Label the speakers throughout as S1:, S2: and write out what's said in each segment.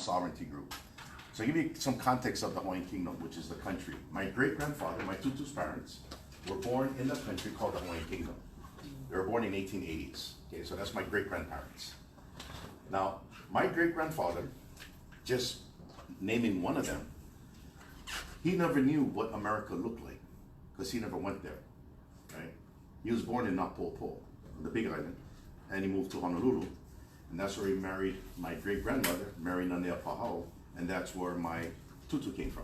S1: sovereignty group. So I'll give you some context of the Hawaiian Kingdom, which is the country. My great-grandfather, my tutu's parents, were born in the country called the Hawaiian Kingdom. They were born in 1880s. Okay, so that's my great-grandparents. Now, my great-grandfather, just naming one of them, he never knew what America looked like because he never went there, right? He was born in Napopo, the Big Island, and he moved to Honolulu, and that's where he married my great-grandmother, Mary Nanea Pahau, and that's where my tutu came from,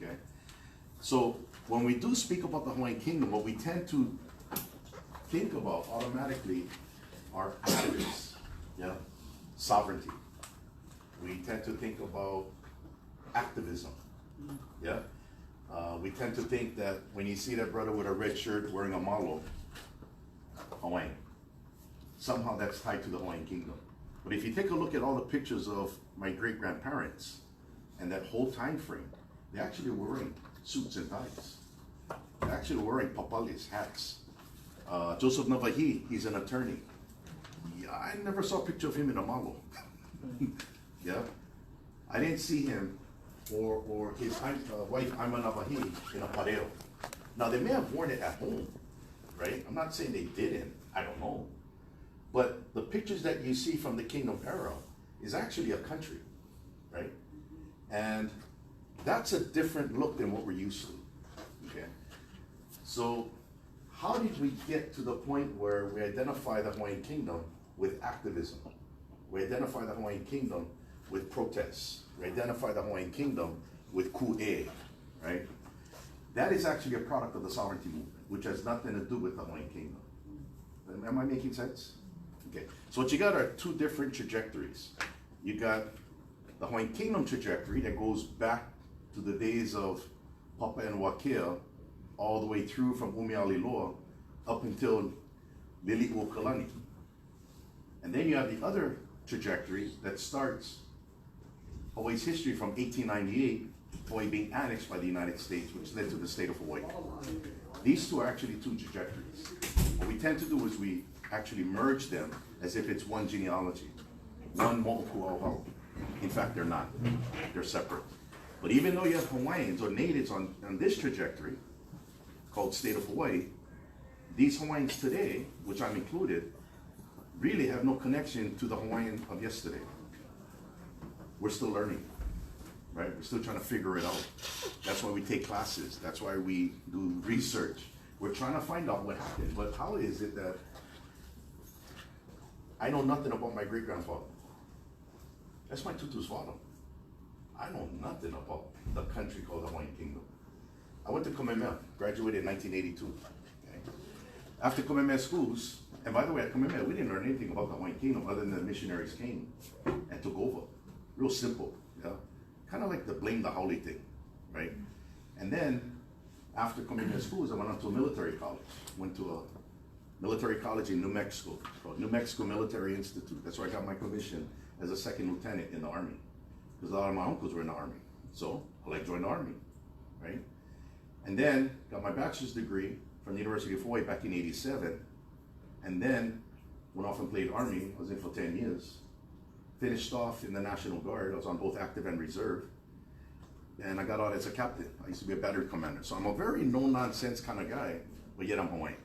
S1: okay? So when we do speak about the Hawaiian Kingdom, what we tend to think about automatically are activists, yeah? Sovereignty. We tend to think about activism, yeah? We tend to think that when you see that brother with a red shirt wearing a malo, Hawaiian, somehow that's tied to the Hawaiian Kingdom. But if you take a look at all the pictures of my great-grandparents and that whole time frame, they actually were wearing suits and ties. They're actually wearing papalis, hats. Joseph Navahi, he's an attorney. Yeah, I never saw a picture of him in a malo. Yeah, I didn't see him or his wife Ima Navahi in a pareo. Now they may have worn it at home, right? I'm not saying they didn't, I don't know. But the pictures that you see from the Kingdom era is actually a country, right? And that's a different look than what we're used to, okay? So how did we get to the point where we identify the Hawaiian Kingdom with activism? We identify the Hawaiian Kingdom with protests. We identify the Hawaiian Kingdom with ku'e, right? That is actually a product of the sovereignty movement, which has nothing to do with the Hawaiian Kingdom. Am I making sense? Okay, so what you got are two different trajectories. You got the Hawaiian Kingdom trajectory that goes back to the days of Papa and Wakea, all the way through from Umealii up until Lili'uokalani. And then you have the other trajectory that starts Hawaii's history from 1898, Hawaii being annexed by the United States, which led to the state of Hawaii. These two are actually two trajectories. What we tend to do is we actually merge them as if it's one genealogy, one mo'opuauhau. In fact, they're not. They're separate. But even though you have Hawaiians or natives on this trajectory, called State of Hawaii, these Hawaiians today, which I'm included, really have no connection to the Hawaiian of yesterday. We're still learning, right? We're still trying to figure it out. That's why we take classes. That's why we do research. We're trying to find out what happened. But how is it that I know nothing about my great-grandfather? That's my tutu's father. I know nothing about the country called the Hawaiian Kingdom. I went to Kamehameha, graduated in 1982. Okay? After Kamehameha schools, and by the way, at Kamehameha, we didn't learn anything about the Hawaiian Kingdom other than the missionaries came and took over. Real simple, yeah? Kind of like the blame the haole thing, right? And then, after Kamehameha schools, I went on to a military college. Went to a military college in New Mexico, called New Mexico Military Institute. That's where I got my commission as a second lieutenant in the Army. Because a lot of my uncles were in the Army. So, I joined the Army, right? And then, got my bachelor's degree from the University of Hawaii back in '87. And then, went off and played Army. I was in for 10 years. Finished off in the National Guard. I was on both active and reserve. And I got out as a captain. I used to be a battery commander. So I'm a very no-nonsense kind of guy, but yet I'm Hawaiian.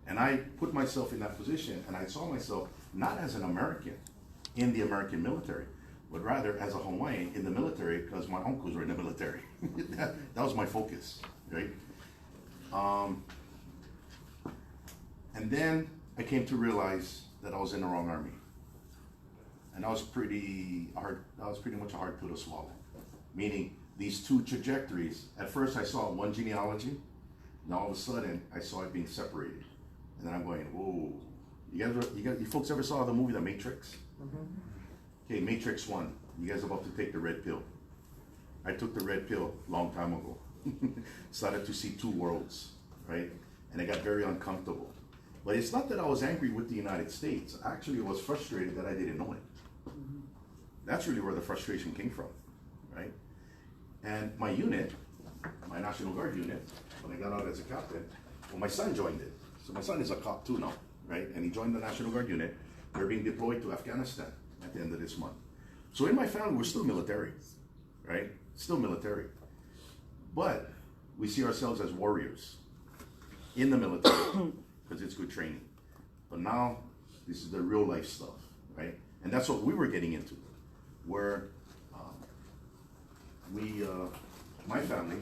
S1: And I put myself in that position, and I saw myself not as an American in the American military, but rather as a Hawaiian in the military because my uncles were in the military. that was my focus, right? And then I came to realize that I was in the wrong army. And that was pretty hard. That was pretty much a hard pill to swallow. Meaning these two trajectories. At first I saw one genealogy, and all of a sudden I saw it being separated. And then I'm going, whoa. You folks ever saw the movie The Matrix? Mm-hmm. Okay, Matrix 1. You guys are about to take the red pill. I took the red pill a long time ago. Started to see two worlds, right? And it got very uncomfortable. But it's not that I was angry with the United States. Actually, I was frustrated that I didn't know it. Mm-hmm. That's really where the frustration came from, right? And my unit, my National Guard unit, when I got out as a captain, well, my son joined it. So my son is a cop too now, right? And he joined the National Guard unit. They're being deployed to Afghanistan at the end of this month. So in my family, we're still military, right? Still military. But we see ourselves as warriors in the military because it's good training. But now, this is the real life stuff, right? And that's what we were getting into, where my family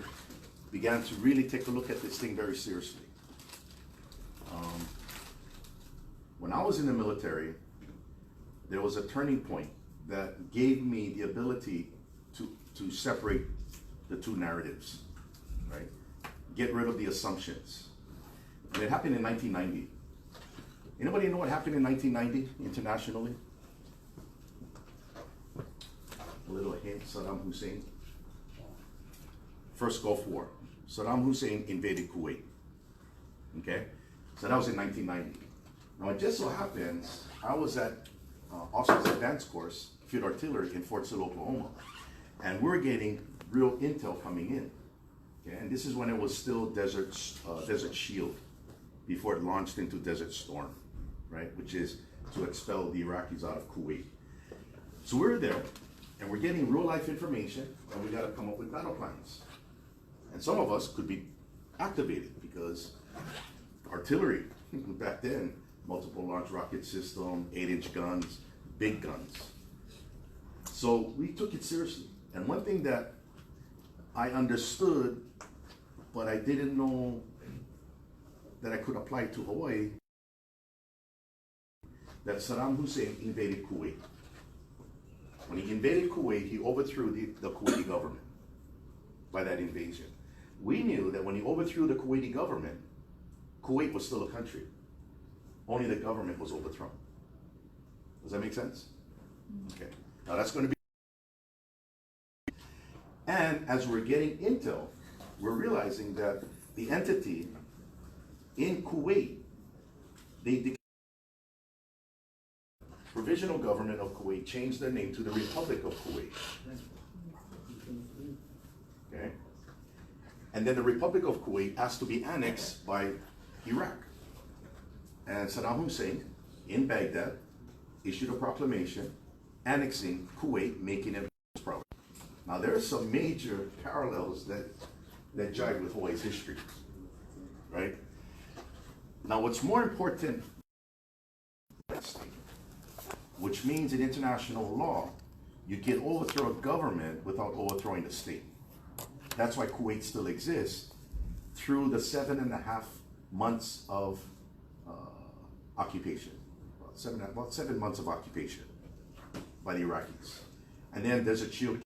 S1: began to really take a look at this thing very seriously. When I was in the military, there was a turning point that gave me the ability to separate the two narratives, right? Get rid of the assumptions. And it happened in 1990. Anybody know what happened in 1990 internationally? A little hint, Saddam Hussein. First Gulf War. Saddam Hussein invaded Kuwait. Okay? So that was in 1990. Now it just so happens, I was at Officers Advanced Course, Field Artillery in Fort Sill, Oklahoma. And we're getting real intel coming in. Okay? And this is when it was still Desert Shield, before it launched into Desert Storm, right? Which is to expel the Iraqis out of Kuwait. So we're there, and we're getting real life information, and we got to come up with battle plans. And some of us could be activated because artillery back then, multiple launch rocket system, 8-inch guns, big guns. So we took it seriously. And one thing that I understood, but I didn't know that I could apply to Hawaii, that Saddam Hussein invaded Kuwait. When he invaded Kuwait, he overthrew the Kuwaiti government by that invasion. We knew that when he overthrew the Kuwaiti government, Kuwait was still a country. Only the government was overthrown. Does that make sense? Okay. Now that's going to be. And as we're getting intel, we're realizing that the entity in Kuwait, the Provisional Government of Kuwait changed their name to the Republic of Kuwait. Okay? And then the Republic of Kuwait asked to be annexed by Iraq. And Saddam Hussein, in Baghdad, issued a proclamation annexing Kuwait, making it his province. Now there are some major parallels that jive with Hawaii's history, right? Now what's more important, which means in international law, you can overthrow a government without overthrowing the state. That's why Kuwait still exists through the 7.5 months of occupation, about 7 months of occupation by the Iraqis. And then there's a shield,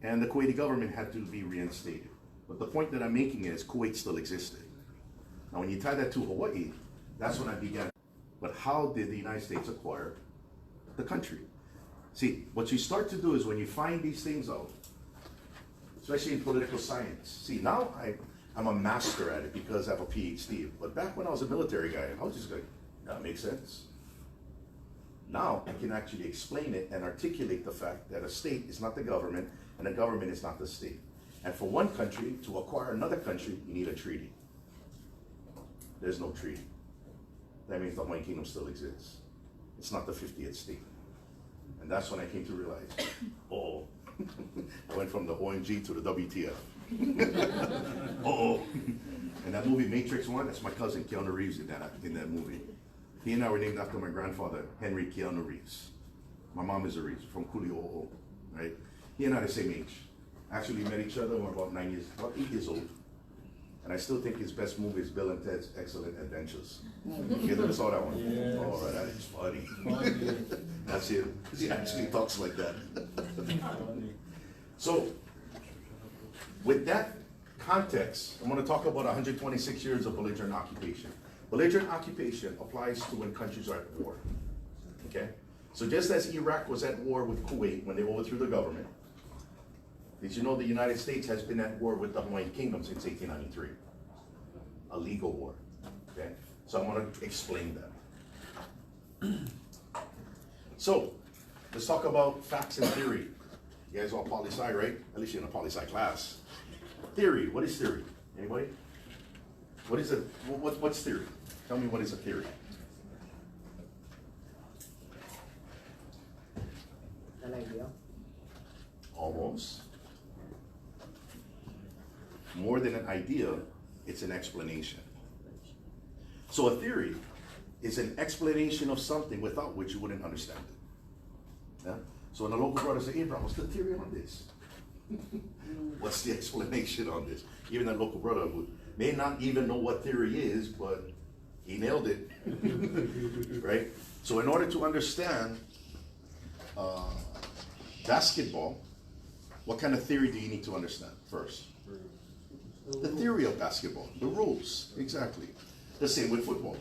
S1: and the Kuwaiti government had to be reinstated. But the point that I'm making is Kuwait still existed. Now when you tie that to Hawaii, that's when I began. But how did the United States acquire the country? See, what you start to do is when you find these things out, especially in political science. See, now I'm a master at it because I have a PhD. But back when I was a military guy, I was just going, that makes sense. Now I can actually explain it and articulate the fact that a state is not the government and a government is not the state. And for one country to acquire another country, you need a treaty. There's no treaty. That means the Hawaiian Kingdom still exists. It's not the 50th state. And that's when I came to realize, oh, I went from the OMG to the WTF. Oh, and that movie Matrix 1, that's my cousin Keanu Reeves in that movie. He and I were named after my grandfather, Henry Keanu Reeves. My mom is a Reeves from Kuli'o'o, right? He and I are the same age. Actually met each other when we were about 8 years old. And I still think his best movie is Bill and Ted's Excellent Adventures. You ever saw that one?
S2: Yes.
S1: Oh, that is funny. That's it. He actually talks like that. So, with that context, I'm going to talk about 126 years of belligerent occupation. Belligerent occupation applies to when countries are at war. Okay? So just as Iraq was at war with Kuwait when they overthrew the government, did you know the United States has been at war with the Hawaiian Kingdom since 1893? A legal war. Okay? So I'm going to explain that. So, let's talk about facts and theory. You guys all poli-sci, right? At least you're in a poli-sci class. Theory. What is theory? Anybody? What is it? What's theory? Tell me what is a theory.
S3: Like
S2: idea.
S1: Almost. More than an idea, it's an explanation. So a theory is an explanation of something without which you wouldn't understand it. Yeah? So when the local brother says, Abraham, what's the theory on this? What's the explanation on this? Even that local brother who may not even know what theory is, but he nailed it. Right? So in order to understand basketball, what kind of theory do you need to understand first? The theory of basketball, the rules, exactly. The same with football,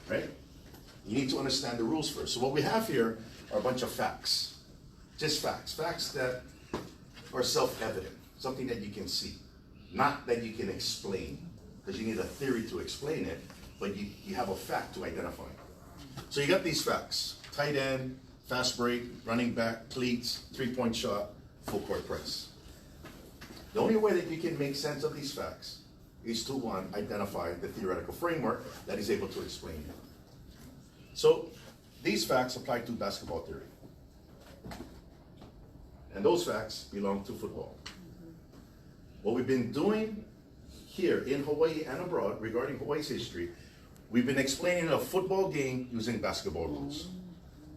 S1: right? You need to understand the rules first. So what we have here are a bunch of facts, just facts, facts that are self-evident, something that you can see, not that you can explain, because you need a theory to explain it, but you have a fact to identify. So you got these facts: tight end, fast break, running back, cleats, three-point shot, full court press. The only way that you can make sense of these facts is to, one, identify the theoretical framework that is able to explain it. So these facts apply to basketball theory. And those facts belong to football. What we've been doing here in Hawaii and abroad regarding Hawaii's history, we've been explaining a football game using basketball rules.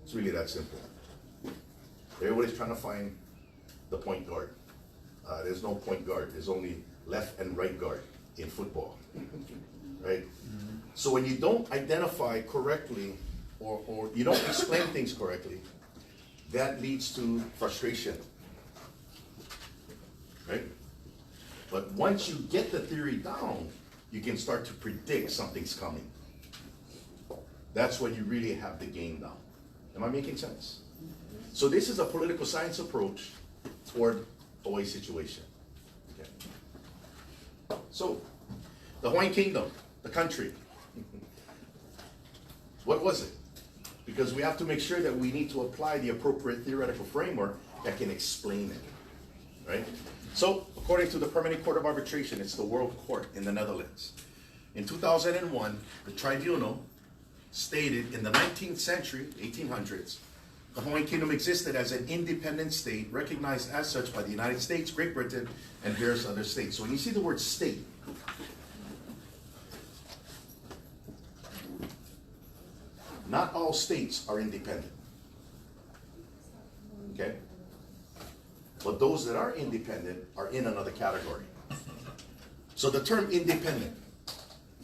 S1: It's really that simple. Everybody's trying to find the point guard. There's no point guard. There's only left and right guard in football, right? So when you don't identify correctly or you don't explain things correctly, that leads to frustration, right? But once you get the theory down, you can start to predict something's coming. That's when you really have the game down. Am I making sense? So this is a political science approach toward Hawaii situation. Okay. So, the Hawaiian Kingdom, the country. What was it? Because we have to make sure that we need to apply the appropriate theoretical framework that can explain it. Right? So, according to the Permanent Court of Arbitration, it's the World Court in the Netherlands. In 2001, the tribunal stated in the 19th century, 1800s, the Hawaiian Kingdom existed as an independent state, recognized as such by the United States, Great Britain, and various other states. So when you see the word state, not all states are independent. Okay? But those that are independent are in another category. So the term independent,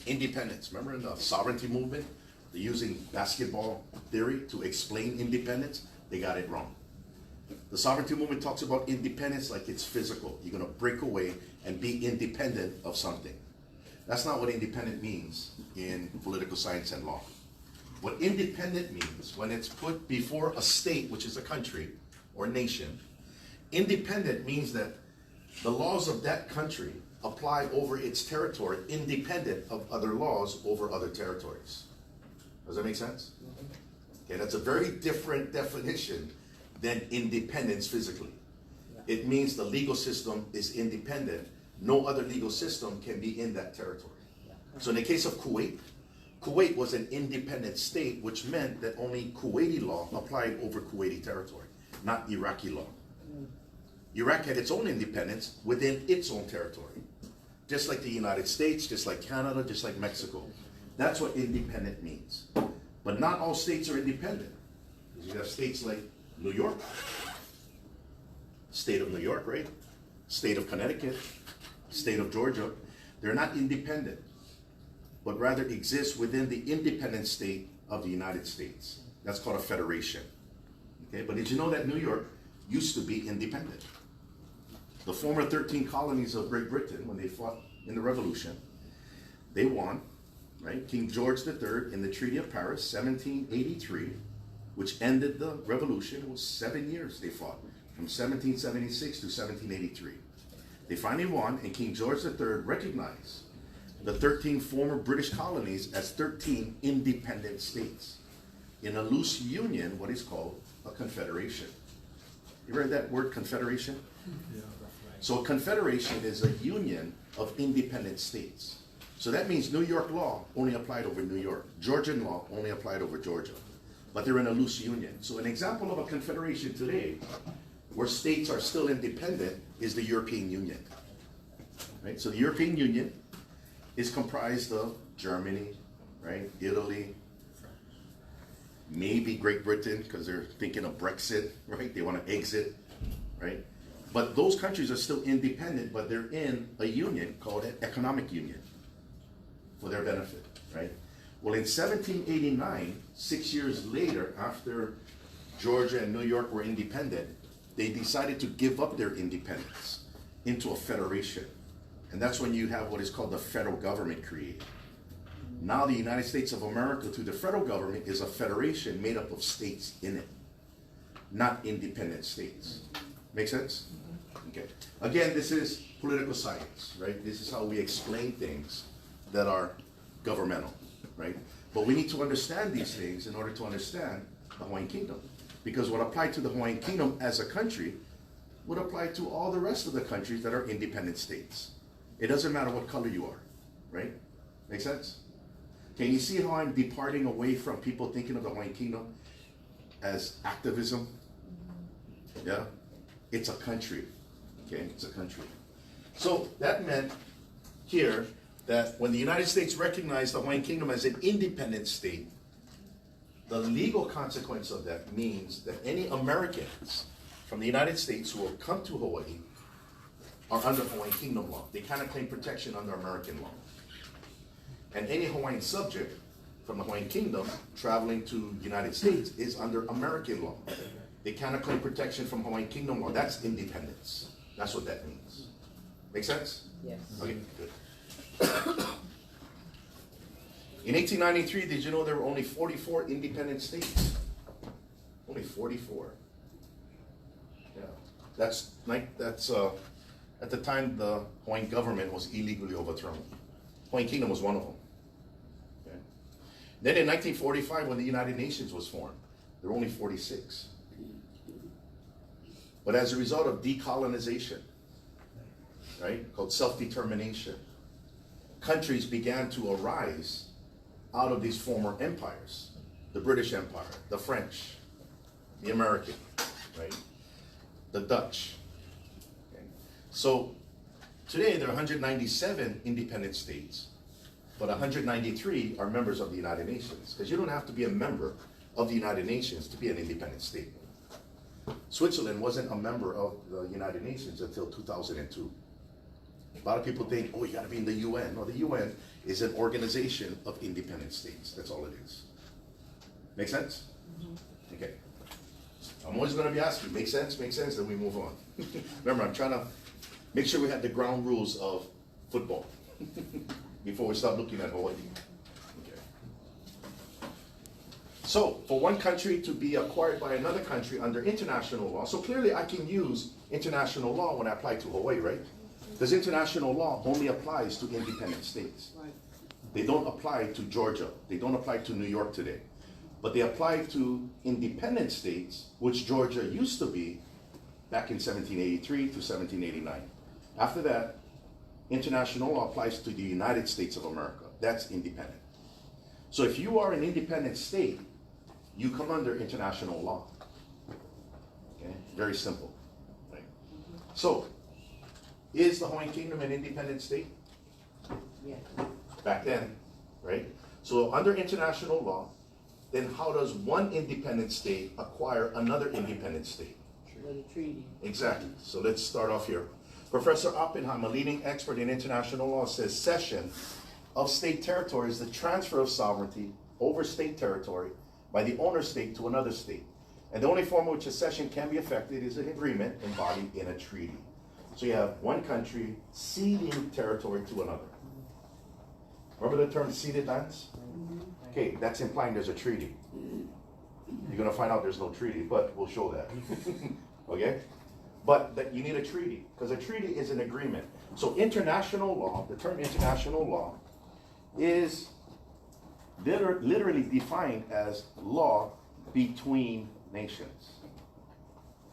S1: independence, remember in the sovereignty movement? They're using basketball theory to explain independence. They got it wrong. The sovereignty movement talks about independence like it's physical. You're going to break away and be independent of something. That's not what independent means in political science and law. What independent means, when it's put before a state, which is a country or nation, independent means that the laws of that country apply over its territory independent of other laws over other territories. Does that make sense? Okay, that's a very different definition than independence physically. It means the legal system is independent. No other legal system can be in that territory. So in the case of Kuwait, Kuwait was an independent state, which meant that only Kuwaiti law applied over Kuwaiti territory, not Iraqi law. Iraq had its own independence within its own territory, just like the United States, just like Canada, just like Mexico. That's what independent means. But not all states are independent. You have states like New York, state of New York, right? State of Connecticut, state of Georgia. They're not independent, but rather exist within the independent state of the United States. That's called a federation. Okay, but did you know that New York used to be independent? The former 13 colonies of Great Britain, when they fought in the Revolution, they won. Right? King George III in the Treaty of Paris, 1783, which ended the revolution. It was 7 years they fought, from 1776 to 1783. They finally won, and King George III recognized the 13 former British colonies as 13 independent states in a loose union, what is called a confederation. You heard that word, confederation?
S3: Yeah, right.
S1: So a confederation is a union of independent states. So that means New York law only applied over New York. Georgian law only applied over Georgia. but they're in a loose union. So an example of a confederation today, where states are still independent, is the European Union. Right? So the European Union is comprised of Germany, right? Italy, maybe Great Britain, because they're thinking of Brexit, right? They want to exit, right? But those countries are still independent, but they're in a union called an economic union for their benefit, right? Well, in 1789, 6 years later, after Georgia and New York were independent, they decided to give up their independence into a federation. And that's when you have what is called the federal government created. Now the United States of America, through the federal government, is a federation made up of states in it, not independent states. Make sense? Okay. Again, this is political science, right? This is how we explain things that are governmental, right? But we need to understand these things in order to understand the Hawaiian Kingdom. Because what applied to the Hawaiian Kingdom as a country would apply to all the rest of the countries that are independent states. It doesn't matter what color you are, right? Make sense? Can you see how I'm departing away from people thinking of the Hawaiian Kingdom as activism? Yeah? It's a country, okay? It's a country. So that meant here that when the United States recognized the Hawaiian Kingdom as an independent state, the legal consequence of that means that any Americans from the United States who will come to Hawaii are under Hawaiian Kingdom law. They cannot claim protection under American law. And any Hawaiian subject from the Hawaiian Kingdom traveling to the United States is under American law. They cannot claim protection from Hawaiian Kingdom law. That's independence. That's what that means. Make sense?
S2: Yes.
S1: Okay, good. In 1893, did you know there were only 44 independent states? Only 44. Yeah. That's at the time the Hawaiian government was illegally overthrown. Hawaiian Kingdom was one of them. Okay. Then in 1945, when the United Nations was formed, there were only 46. But as a result of decolonization, right, called self-determination, countries began to arise out of these former empires. The British Empire, the French, the American, right, the Dutch. Okay. So today there are 197 independent states, but 193 are members of the United Nations, because you don't have to be a member of the United Nations to be an independent state. Switzerland wasn't a member of the United Nations until 2002. A lot of people think, oh, you gotta be in the UN. No, the UN is an organization of independent states. That's all it is. Make sense? Mm-hmm. Okay. I'm always gonna be asking, make sense, then we move on. Remember, I'm trying to make sure we have the ground rules of football before we start looking at Hawaii. Okay. So, for one country to be acquired by another country under international law, so clearly I can use international law when I apply to Hawaii, right? Because international law only applies to independent states. Right. They don't apply to Georgia. They don't apply to New York today. But they apply to independent states, which Georgia used to be back in 1783 to 1789. After that, international law applies to the United States of America. That's independent. So if you are an independent state, you come under international law. Okay? Very simple. Right? So, is the Hawaiian Kingdom an independent state?
S2: Yeah.
S1: Back then, right? So under international law, then how does one independent state acquire another independent state?
S2: With a treaty.
S1: Exactly. So let's start off here. Professor Oppenheim, a leading expert in international law, says cession of state territory is the transfer of sovereignty over state territory by the owner state to another state. And the only form in which a cession can be effected is an agreement embodied in a treaty. So you have one country ceding territory to another. Remember the term ceded lands? Okay, that's implying there's a treaty. You're going to find out there's no treaty, but we'll show that. Okay? But that you need a treaty, because a treaty is an agreement. So international law, the term international law, is literally defined as law between nations.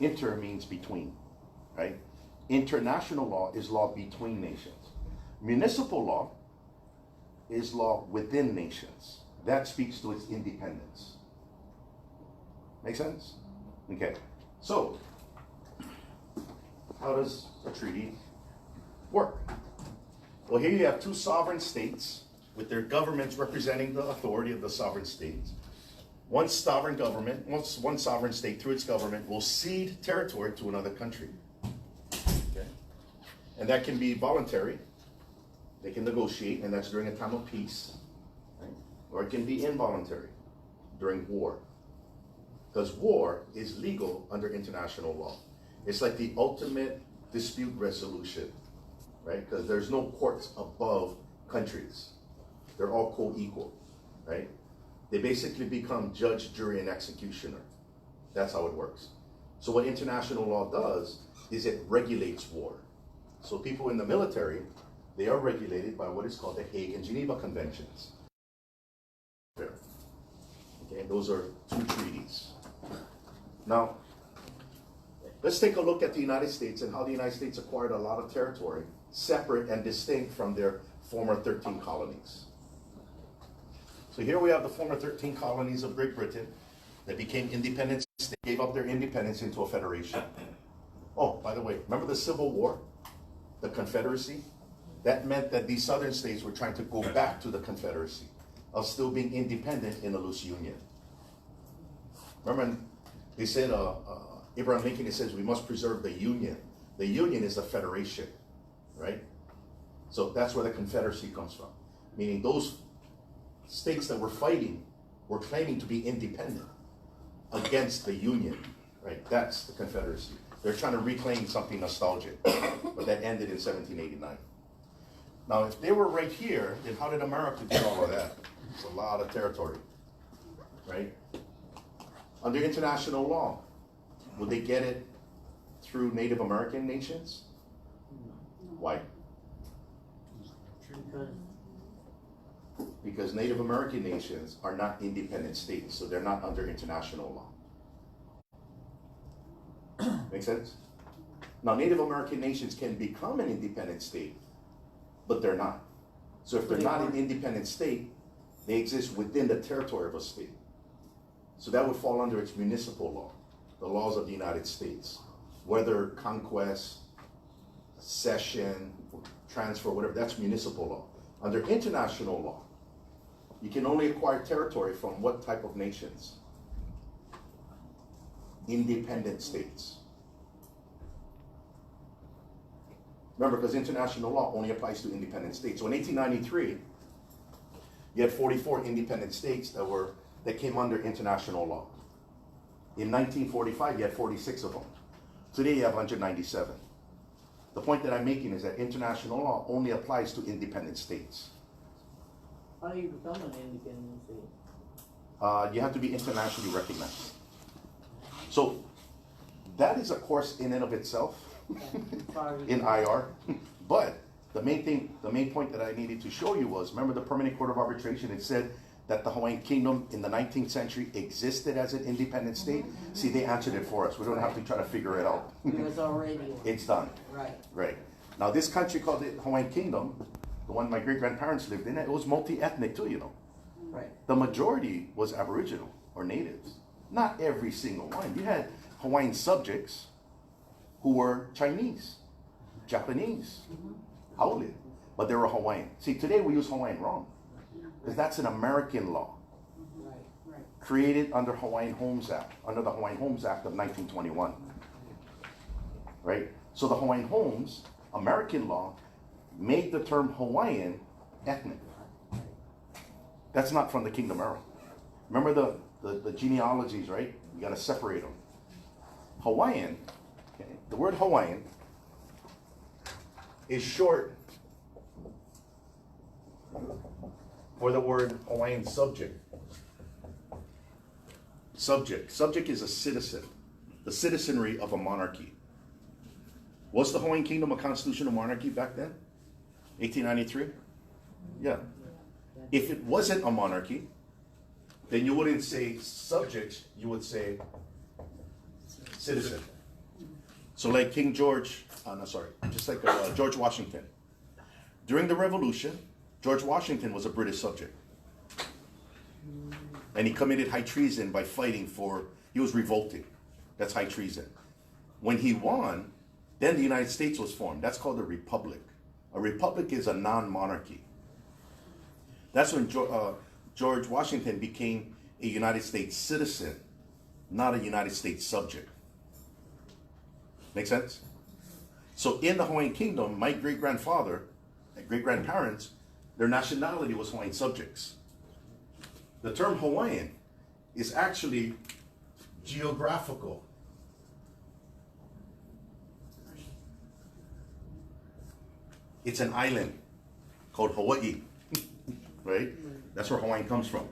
S1: Inter means between, right? International law is law between nations. Municipal law is law within nations. That speaks to its independence. Make sense? Okay. So, how does a treaty work? Well, here you have two sovereign states with their governments representing the authority of the sovereign states. One sovereign government, one sovereign state through its government will cede territory to another country. Okay? And that can be voluntary. They can negotiate, and that's during a time of peace. Right? Or it can be involuntary during war. Because war is legal under international law. It's like the ultimate dispute resolution, right? Because there's no courts above countries. They're all co-equal, right? They basically become judge, jury, and executioner. That's how it works. So what international law does is it regulates war. So people in the military, they are regulated by what is called the Hague and Geneva Conventions. Okay, those are two treaties. Now, let's take a look at the United States and how the United States acquired a lot of territory separate and distinct from their former 13 colonies. So here we have the former 13 colonies of Great Britain that became independent. They gave up their independence into a federation. Oh, by the way, remember the Civil War? The Confederacy? That meant that these southern states were trying to go back to the Confederacy of still being independent in a loose union. Remember, they said, Abraham Lincoln, he says, we must preserve the Union. The Union is the Federation, right? So that's where the Confederacy comes from. Meaning those states that were fighting were claiming to be independent against the Union, right? That's the Confederacy. They're trying to reclaim something nostalgic, but that ended in 1789. Now, if they were right here, then how did America do all of that? It's a lot of territory, right? Under international law, would they get it through Native American nations? Why? Because Native American nations are not independent states, so they're not under international law. Make sense? Now, Native American nations can become an independent state, but they're not. So if they're not an independent state, they exist within the territory of a state. So that would fall under its municipal law, the laws of the United States. Whether conquest, cession, transfer, whatever, that's municipal law. Under international law, you can only acquire territory from what type of nations? Independent states. Remember, because international law only applies to independent states. So in 1893, you had 44 independent states that came under international law. In 1945, you had 46 of them. Today, you have 197. The point that I'm making is that international law only applies to independent states.
S2: How do you become an independent state?
S1: You have to be internationally recognized. So that is a course in and of itself in IR. But the main point that I needed to show you was, remember the Permanent Court of Arbitration, it said that the Hawaiian Kingdom in the 19th century existed as an independent state. See, they answered it for us. We don't have to try to figure it out.
S2: It was already.
S1: It's done.
S2: Right.
S1: Right. Now this country called the Hawaiian Kingdom, the one my great-grandparents lived in, it was multi-ethnic too, you know.
S2: Right.
S1: The majority was Aboriginal or natives. Not every single one. You had Hawaiian subjects who were Chinese, Japanese, Howlin, but they were Hawaiian. See, today we use Hawaiian wrong, because that's an American law.
S2: Right. Right.
S1: Created under Hawaiian Homes Act, under the Hawaiian Homes Act of 1921. Right? So the Hawaiian Homes, American law, made the term Hawaiian ethnic. That's not from the Kingdom era. Remember the genealogies, right? You got to separate them. Hawaiian, okay, the word Hawaiian is short for the word Hawaiian subject. Subject is a citizen, the citizenry of a monarchy. Was the Hawaiian Kingdom a constitutional monarchy back then? 1893? Yeah. If it wasn't a monarchy, then you wouldn't say subject, you would say citizen. So like King George, just like George Washington. During the Revolution, George Washington was a British subject. And he committed high treason by fighting for He was revolting. That's high treason. When he won, then the United States was formed. That's called a republic. A republic is a non-monarchy. That's when George Washington became a United States citizen, not a United States subject. Make sense? So in the Hawaiian Kingdom, my great-grandfather and great-grandparents, their nationality was Hawaiian subjects. The term Hawaiian is actually geographical. It's an island called Hawaii, right? That's where Hawaiian comes from.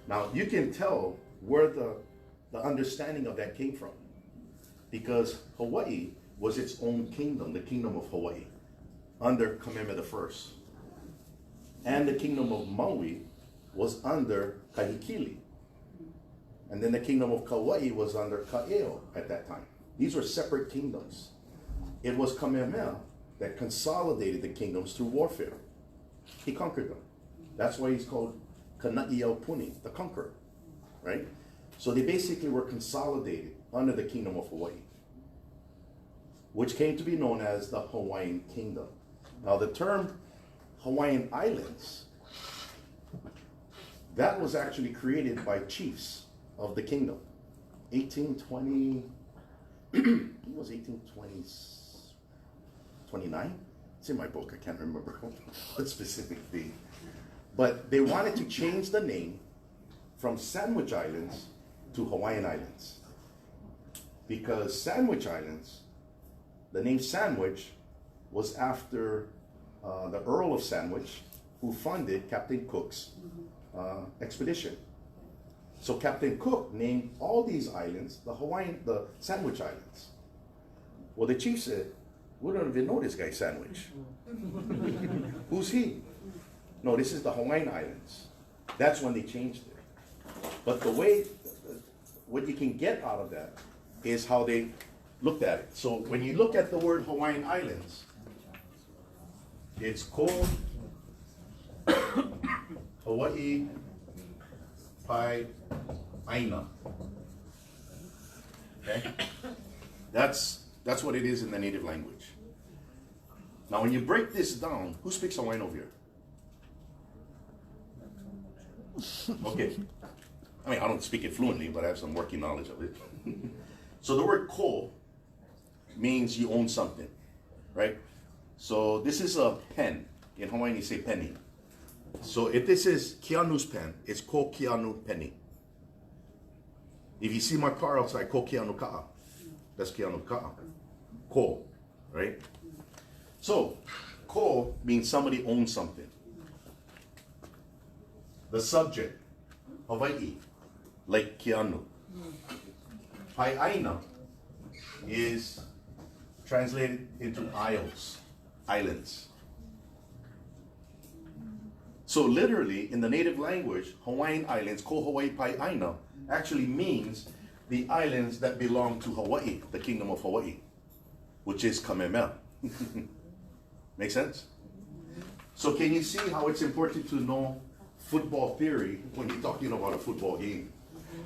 S1: Now, you can tell where the understanding of that came from, because Hawaii was its own kingdom, the kingdom of Hawaii, under Kamehameha I. And the kingdom of Maui was under Kahikili. And then the kingdom of Kauai was under Ka'eo at that time. These were separate kingdoms. It was Kamehameha that consolidated the kingdoms through warfare. He conquered them. That's why he's called Kana'iaupuni, the conqueror, right? So they basically were consolidated under the kingdom of Hawaii, which came to be known as the Hawaiian Kingdom. Now the term Hawaiian Islands, that was actually created by chiefs of the kingdom. 1820, it was 1829? It's in my book, I can't remember what specific thing. But they wanted to change the name from Sandwich Islands to Hawaiian Islands. Because Sandwich Islands, the name Sandwich was after the Earl of Sandwich, who funded Captain Cook's expedition. So Captain Cook named all these islands the Sandwich Islands. Well, the chief said, "We don't even know this guy Sandwich. Who's he?" No, this is the Hawaiian Islands. That's when they changed it. But the way, what you can get out of that is how they looked at it. So when you look at the word Hawaiian Islands, it's called Hawaii Pai Aina. Okay? That's what it is in the native language. Now when you break this down, who speaks Hawaiian over here? Okay. I mean, I don't speak it fluently, but I have some working knowledge of it. So the word ko means you own something, right? So this is a pen. In Hawaiian, you say penny. So if this is Keanu's pen, it's ko Keanu penny. If you see my car outside, ko Keanu ka'a. That's Keanu ka'a. Ko, right? So, ko means somebody owns something. The subject, Hawaii, like Keanu. Pai'aina is translated into isles, islands. So literally, in the native language, Hawaiian Islands, ko Hawaii Pai'aina, actually means the islands that belong to Hawaii, the kingdom of Hawaii, which is Kamehameha. Make sense? So can you see how it's important to know football theory when you're talking about a football game?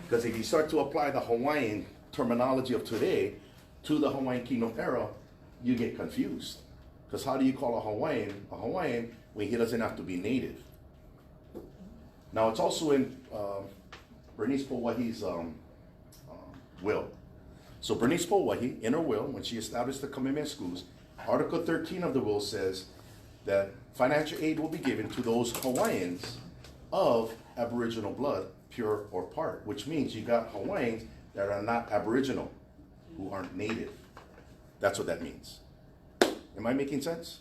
S1: Because if you start to apply the Hawaiian terminology of today to the Hawaiian Kingdom era, you get confused. Because how do you call a Hawaiian when he doesn't have to be native? Now it's also in Bernice Pauahi's will. So Bernice Pauahi, in her will, when she established the Kamehameha schools, Article 13 of the will says that financial aid will be given to those Hawaiians of Aboriginal blood, pure or part, which means you got Hawaiians that are not Aboriginal, who aren't native. That's what that means. Am I making sense?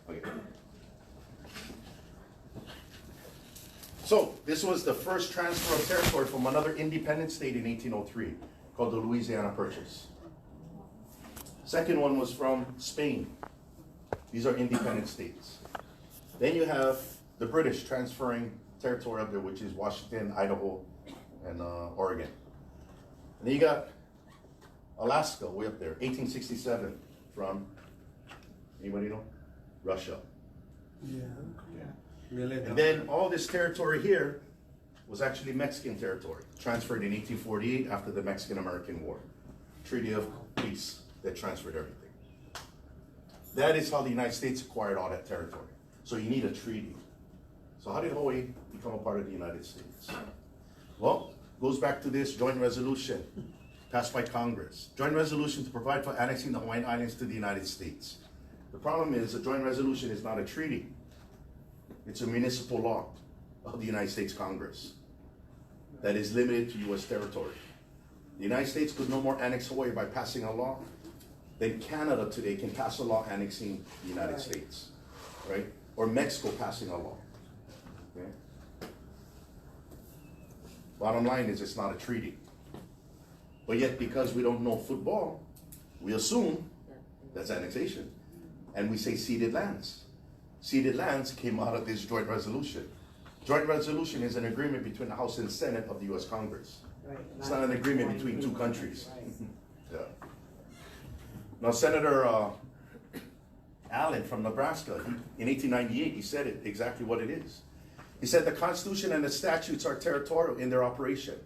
S1: Okay. So this was the first transfer of territory from another independent state in 1803, called the Louisiana Purchase. Second one was from Spain. These are independent states. Then you have the British transferring territory up there, which is Washington, Idaho, and Oregon. And then you got Alaska way up there, 1867, from, anybody know? Russia.
S3: Yeah.
S1: And then all this territory here was actually Mexican territory, transferred in 1848 after the Mexican-American War. Treaty of Peace that transferred everything. That is how the United States acquired all that territory. So you need a treaty. So how did Hawaii become a part of the United States? Well, goes back to this joint resolution passed by Congress. Joint resolution to provide for annexing the Hawaiian Islands to the United States. The problem is a joint resolution is not a treaty. It's a municipal law of the United States Congress that is limited to U.S. territory. The United States could no more annex Hawaii by passing a law than Canada today can pass a law annexing the United States, right? Or Mexico passing a law, okay? Bottom line is it's not a treaty. But yet, because we don't know football, we assume that's annexation. And we say ceded lands. Ceded lands came out of this joint resolution. Joint resolution is an agreement between the House and Senate of the U.S. Congress. Right. It's not an agreement between two countries. Yeah. Now, Senator Allen from Nebraska, in 1898, he said it exactly what it is. He said the Constitution and the statutes are territorial in their operation.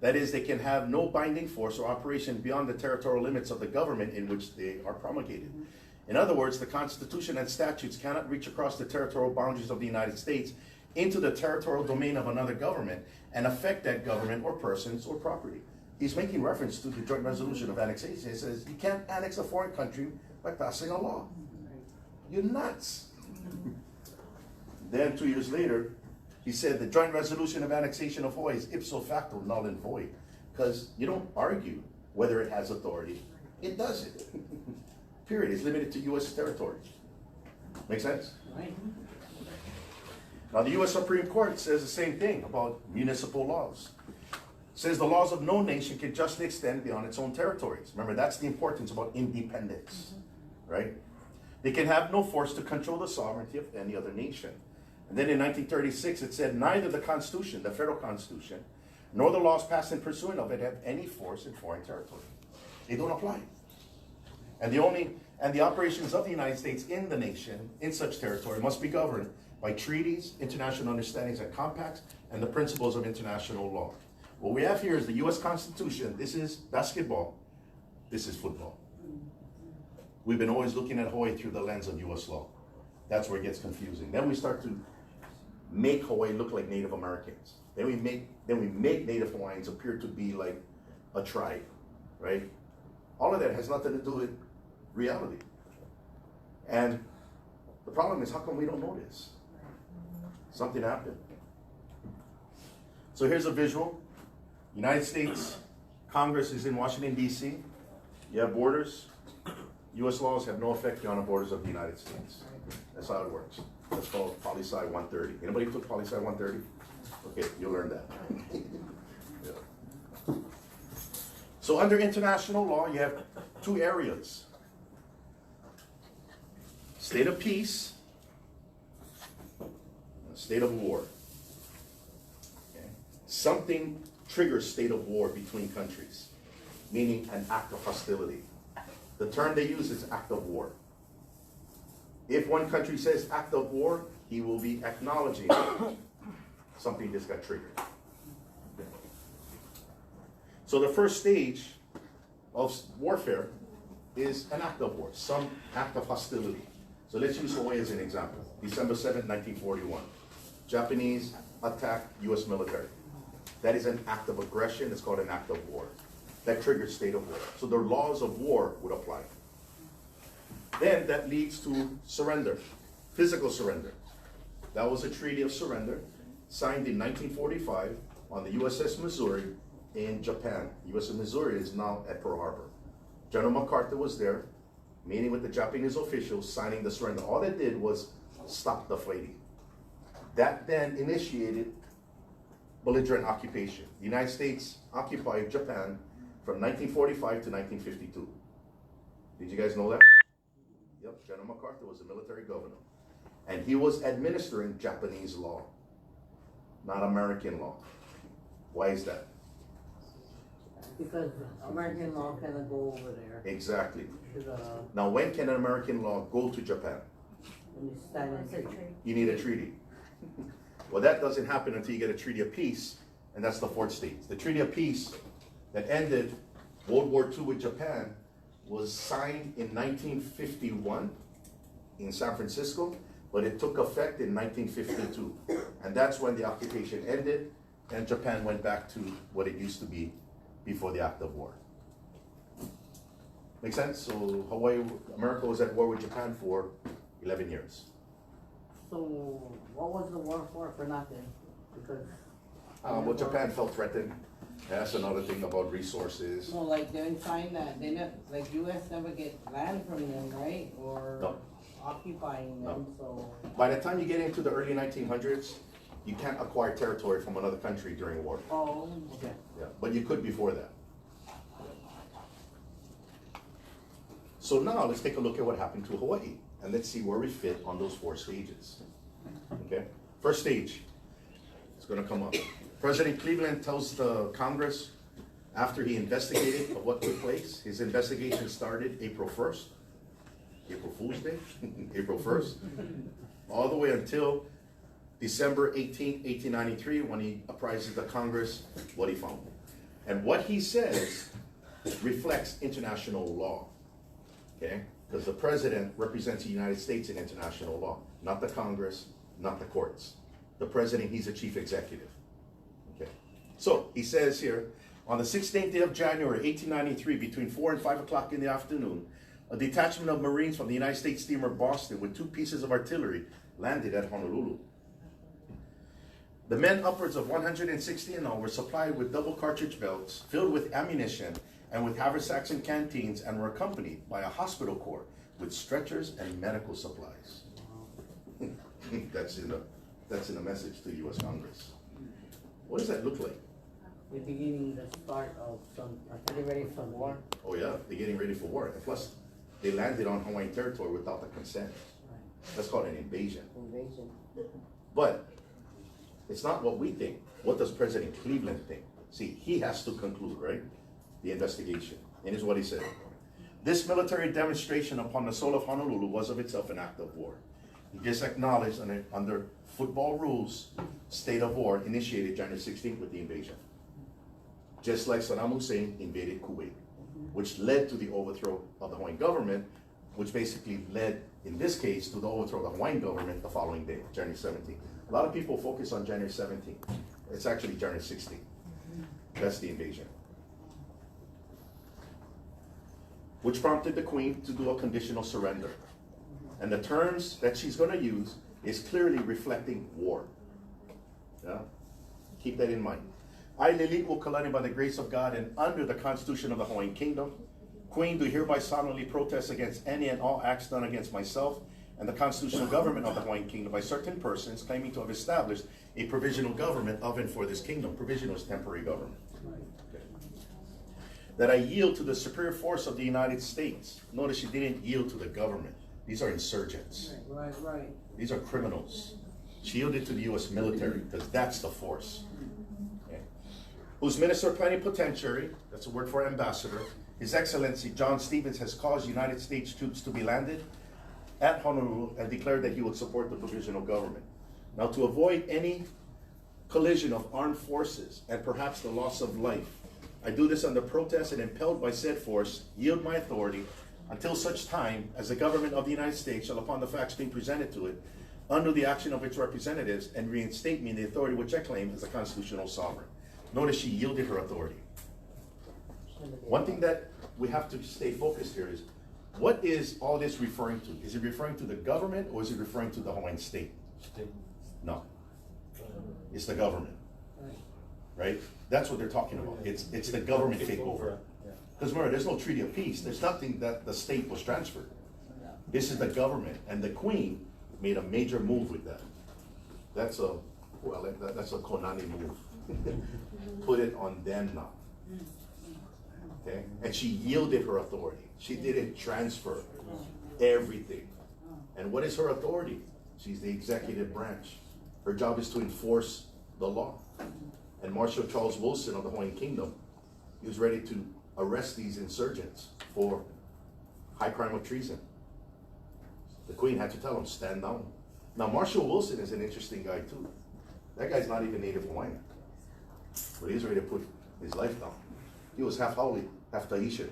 S1: That is, they can have no binding force or operation beyond the territorial limits of the government in which they are promulgated. In other words, the Constitution and statutes cannot reach across the territorial boundaries of the United States into the territorial domain of another government and affect that government or persons or property. He's making reference to the joint resolution of annexation. It says you can't annex a foreign country by passing a law. You're nuts. Then 2 years later, he said the joint resolution of annexation of Hawaii is ipso facto null and void, because you don't argue whether it has authority. It doesn't. Period. It's limited to U.S. territory. Make sense? Right. Now the U.S. Supreme Court says the same thing about municipal laws. It says the laws of no nation can justly extend beyond its own territories. Remember, that's the importance about independence, right? They can have no force to control the sovereignty of any other nation. And then in 1936, it said neither the Constitution, the federal Constitution, nor the laws passed in pursuit of it have any force in foreign territory. They don't apply. And the operations of the United States in the nation, in such territory, must be governed by treaties, international understandings and compacts, and the principles of international law. What we have here is the U.S. Constitution. This is basketball. This is football. We've been always looking at Hawaii through the lens of U.S. law. That's where it gets confusing. Then we start to make Hawaii look like Native Americans. Then we make Native Hawaiians appear to be like a tribe, right? All of that has nothing to do with reality. And the problem is, how come we don't know this? Something happened. So here's a visual. United States Congress is in Washington, D.C. You have borders. U.S. laws have no effect beyond the borders of the United States. That's how it works. That's called Poli-Sci 130. Anybody took Poli-Sci 130? Okay, you'll learn that. Yeah. So under international law, you have two areas. State of peace, and state of war. Okay. Something triggers state of war between countries, meaning an act of hostility. The term they use is act of war. If one country says act of war, he will be acknowledging something just got triggered. So the first stage of warfare is an act of war, some act of hostility. So let's use Hawaii as an example. December 7th, 1941. Japanese attack U.S. military. That is an act of aggression. It's called an act of war. That triggers state of war. So the laws of war would apply. Then that leads to surrender, physical surrender. That was a treaty of surrender signed in 1945 on the USS Missouri in Japan. USS Missouri is now at Pearl Harbor. General MacArthur was there, meeting with the Japanese officials, signing the surrender. All it did was stop the fighting. That then initiated belligerent occupation. The United States occupied Japan from 1945 to 1952. Did you guys know that? Yep, General MacArthur was a military governor. And he was administering Japanese law, not American law. Why is that?
S2: Because American law cannot go over there.
S1: Exactly. Now, when can an American law go to Japan?
S2: When you sign a treaty.
S1: You need a treaty. Well, that doesn't happen until you get a treaty of peace, and that's the fourth stage. The treaty of peace that ended World War II with Japan was signed in 1951 in San Francisco, but it took effect in 1952. And that's when the occupation ended, and Japan went back to what it used to be before the act of war. Make sense? So America was at war with Japan for 11 years.
S2: So what was the war for nothing? Because.
S1: Well, Japan felt threatened. That's another thing about resources.
S2: No, like they didn't sign that, they never, like US never get land from them, right? Or
S1: No.
S2: occupying them, so.
S1: By the time you get into the early 1900s, you can't acquire territory from another country during a war.
S2: Oh, okay.
S1: Yeah, but you could before that. So now let's take a look at what happened to Hawaii, and let's see where we fit on those four stages. Okay, first stage, it's gonna come up. President Cleveland tells the Congress, after he investigated of what took place, his investigation started April 1st, April Fool's Day, April 1st, all the way until December 18, 1893, when he apprises the Congress what he found. And what he says reflects international law, okay? Because the president represents the United States in international law, not the Congress, not the courts. The president, he's the chief executive, okay? So he says here, on the 16th day of January, 1893, between 4 and 5 o'clock in the afternoon, a detachment of Marines from the United States steamer Boston with 2 pieces of artillery landed at Honolulu. The men, upwards of 160 in all, were supplied with double cartridge belts filled with ammunition and with haversacks and canteens, and were accompanied by a hospital corps with stretchers and medical supplies. That's in a message to U.S. Congress. What does that look like?
S2: The beginning, the start of some, getting ready for war.
S1: Oh yeah, they're getting ready for war. And plus, they landed on Hawaiian territory without the consent. That's called an invasion.
S2: Invasion.
S1: But it's not what we think. What does President Cleveland think? See, he has to conclude, right? The investigation. And here's what he said. This military demonstration upon the soul of Honolulu was of itself an act of war. He just acknowledged under football rules, state of war initiated January 16th with the invasion. Just like Saddam Hussein invaded Kuwait, which led to the overthrow of the Hawaiian government, which basically led, in this case, to the overthrow of the Hawaiian government the following day, January 17th. A lot of people focus on January 17th. It's actually January 16th. That's the invasion. Which prompted the Queen to do a conditional surrender. And the terms that she's going to use is clearly reflecting war. Yeah? Keep that in mind. I, Lili'u Kalani, by the grace of God and under the Constitution of the Hawaiian Kingdom, Queen, do hereby solemnly protest against any and all acts done against myself and the constitutional government of the Hawaiian Kingdom by certain persons claiming to have established a provisional government of and for this kingdom. Provisional is temporary government. Okay. That I yield to the superior force of the United States. Notice she didn't yield to the government. These are insurgents.
S2: Right.
S1: These are criminals. She yielded to the U.S. military because that's the force. Okay. Whose minister plenipotentiary, that's a word for ambassador, His Excellency John Stevens has caused United States troops to be landed at Honolulu and declared that he would support the provisional government. Now, to avoid any collision of armed forces and perhaps the loss of life, I do this under protest and impelled by said force, yield my authority until such time as the government of the United States shall, upon the facts being presented to it, under the action of its representatives, and reinstate me in the authority which I claim as a constitutional sovereign. Notice she yielded her authority. One thing that we have to stay focused here is, what is all this referring to? Is it referring to the government or is it referring to the Hawaiian state? No. It's the government. Right? That's what they're talking about. It's the government takeover. Because remember, there's no treaty of peace. There's nothing that the state was transferred. This is the government, and the Queen made a major move with that. That's a Konani move. Put it on them now. Okay? And she yielded her authority. She didn't transfer everything. And what is her authority? She's the executive branch. Her job is to enforce the law. And Marshal Charles Wilson of the Hawaiian Kingdom, he was ready to arrest these insurgents for high crime of treason. The Queen had to tell him, stand down. Now, Marshal Wilson is an interesting guy too. That guy's not even native Hawaiian, but he's ready to put his life down. He was half Haole, half Tahitian.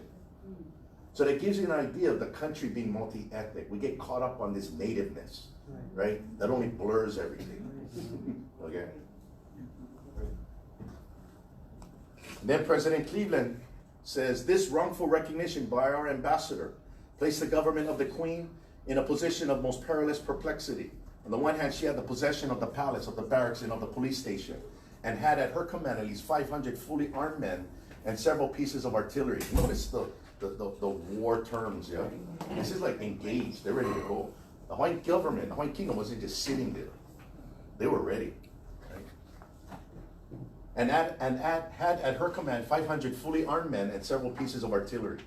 S1: So that gives you an idea of the country being multi-ethnic. We get caught up on this nativeness, right? That only blurs everything, okay? And then President Cleveland says, this wrongful recognition by our ambassador placed the government of the Queen in a position of most perilous perplexity. On the one hand, she had the possession of the palace, of the barracks, and of the police station, and had at her command at least 500 fully armed men and several pieces of artillery. Notice the war terms, yeah? This is like engaged, they're ready to go. The Hawaiian government, the Hawaiian kingdom wasn't just sitting there. They were ready, right? And had at her command 500 fully armed men and several pieces of artillery.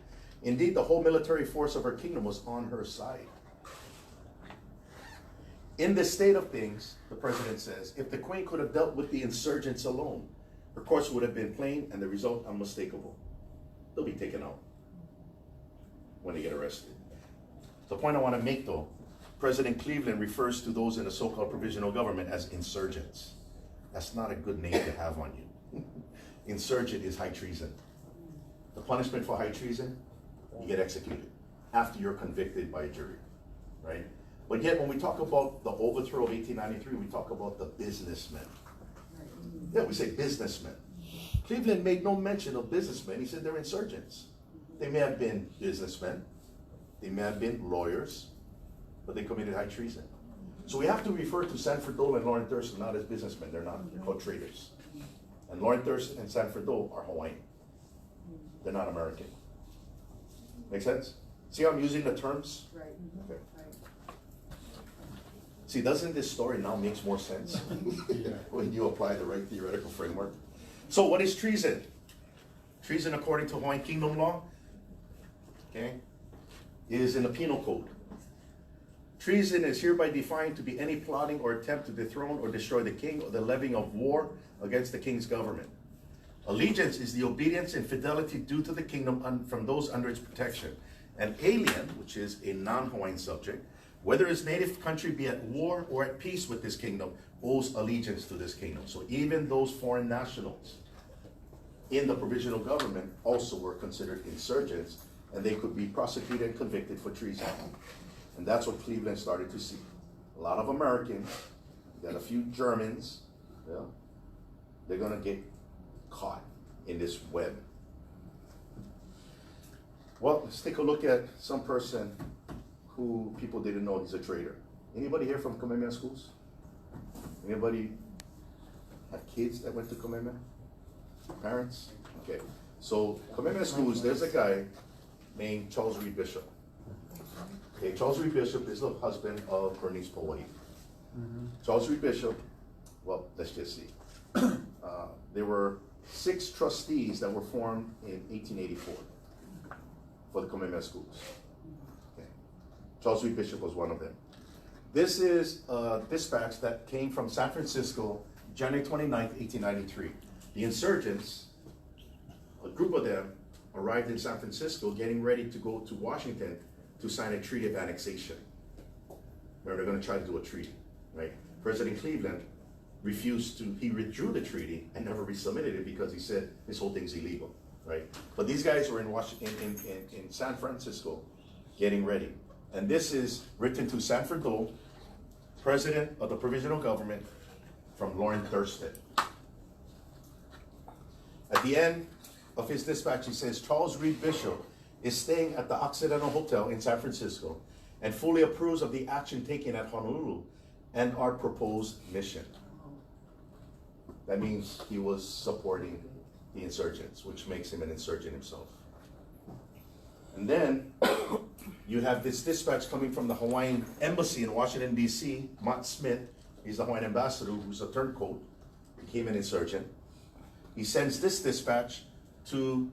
S1: Indeed, the whole military force of her kingdom was on her side. In this state of things, the president says, if the Queen could have dealt with the insurgents alone, her course would have been plain and the result unmistakable. They'll be taken out when they get arrested. The point I want to make, though, President Cleveland refers to those in the so-called provisional government as insurgents. That's not a good name to have on you. Insurgent is high treason. The punishment for high treason, you get executed after you're convicted by a jury, right? But yet when we talk about the overthrow of 1893, we talk about the businessmen. Yeah, we say businessmen. Cleveland made no mention of businessmen. He said they're insurgents. They may have been businessmen, they may have been lawyers, but they committed high treason. So we have to refer to Sanford Dole and Lawrence Thurston not as businessmen, they're not, they're called traitors. And Lawrence Thurston and Sanford Dole are Hawaiian. They're not American. Make sense? See how I'm using the terms?
S3: Right.
S1: Okay. See, doesn't this story now makes more sense when you apply the right theoretical framework? So what is treason? Treason, according to Hawaiian Kingdom law, okay, is in the penal code. Treason is hereby defined to be any plotting or attempt to dethrone or destroy the king or the levying of war against the king's government. Allegiance is the obedience and fidelity due to the kingdom from those under its protection. An alien, which is a non-Hawaiian subject, whether his native country be at war or at peace with this kingdom, owes allegiance to this kingdom. So even those foreign nationals in the provisional government also were considered insurgents, and they could be prosecuted and convicted for treason. And that's what Cleveland started to see. A lot of Americans, you got a few Germans, yeah, they're gonna get caught in this web. Well, let's take a look at some person who people didn't know he's a traitor. Anybody here from Kamehameha schools? Anybody have kids that went to Kamehameha? Parents? Okay. So Kamehameha schools, there's a guy named Charles Reed Bishop. Okay, Charles Reed Bishop is the husband of Bernice Poway. Charles Reed Bishop, well, let's just see. There were 6 trustees that were formed in 1884 for the Kamehameha schools. Okay. Charles Reed Bishop was one of them. This is a dispatch that came from San Francisco, January 29th, 1893. The insurgents, a group of them, arrived in San Francisco getting ready to go to Washington to sign a treaty of annexation. Remember, they're going to try to do a treaty, right? President Cleveland refused to, he withdrew the treaty and never resubmitted it because he said this whole thing's illegal, right? But these guys were in in San Francisco getting ready. And this is written to Sanford Dole, president of the provisional government, from Lawrence Thurston. At the end of his dispatch, he says, Charles Reed Bishop is staying at the Occidental Hotel in San Francisco and fully approves of the action taken at Honolulu and our proposed mission. That means he was supporting the insurgents, which makes him an insurgent himself. And then you have this dispatch coming from the Hawaiian embassy in Washington, D.C. Mott Smith, he's the Hawaiian ambassador who's a turncoat, became an insurgent. He sends this dispatch to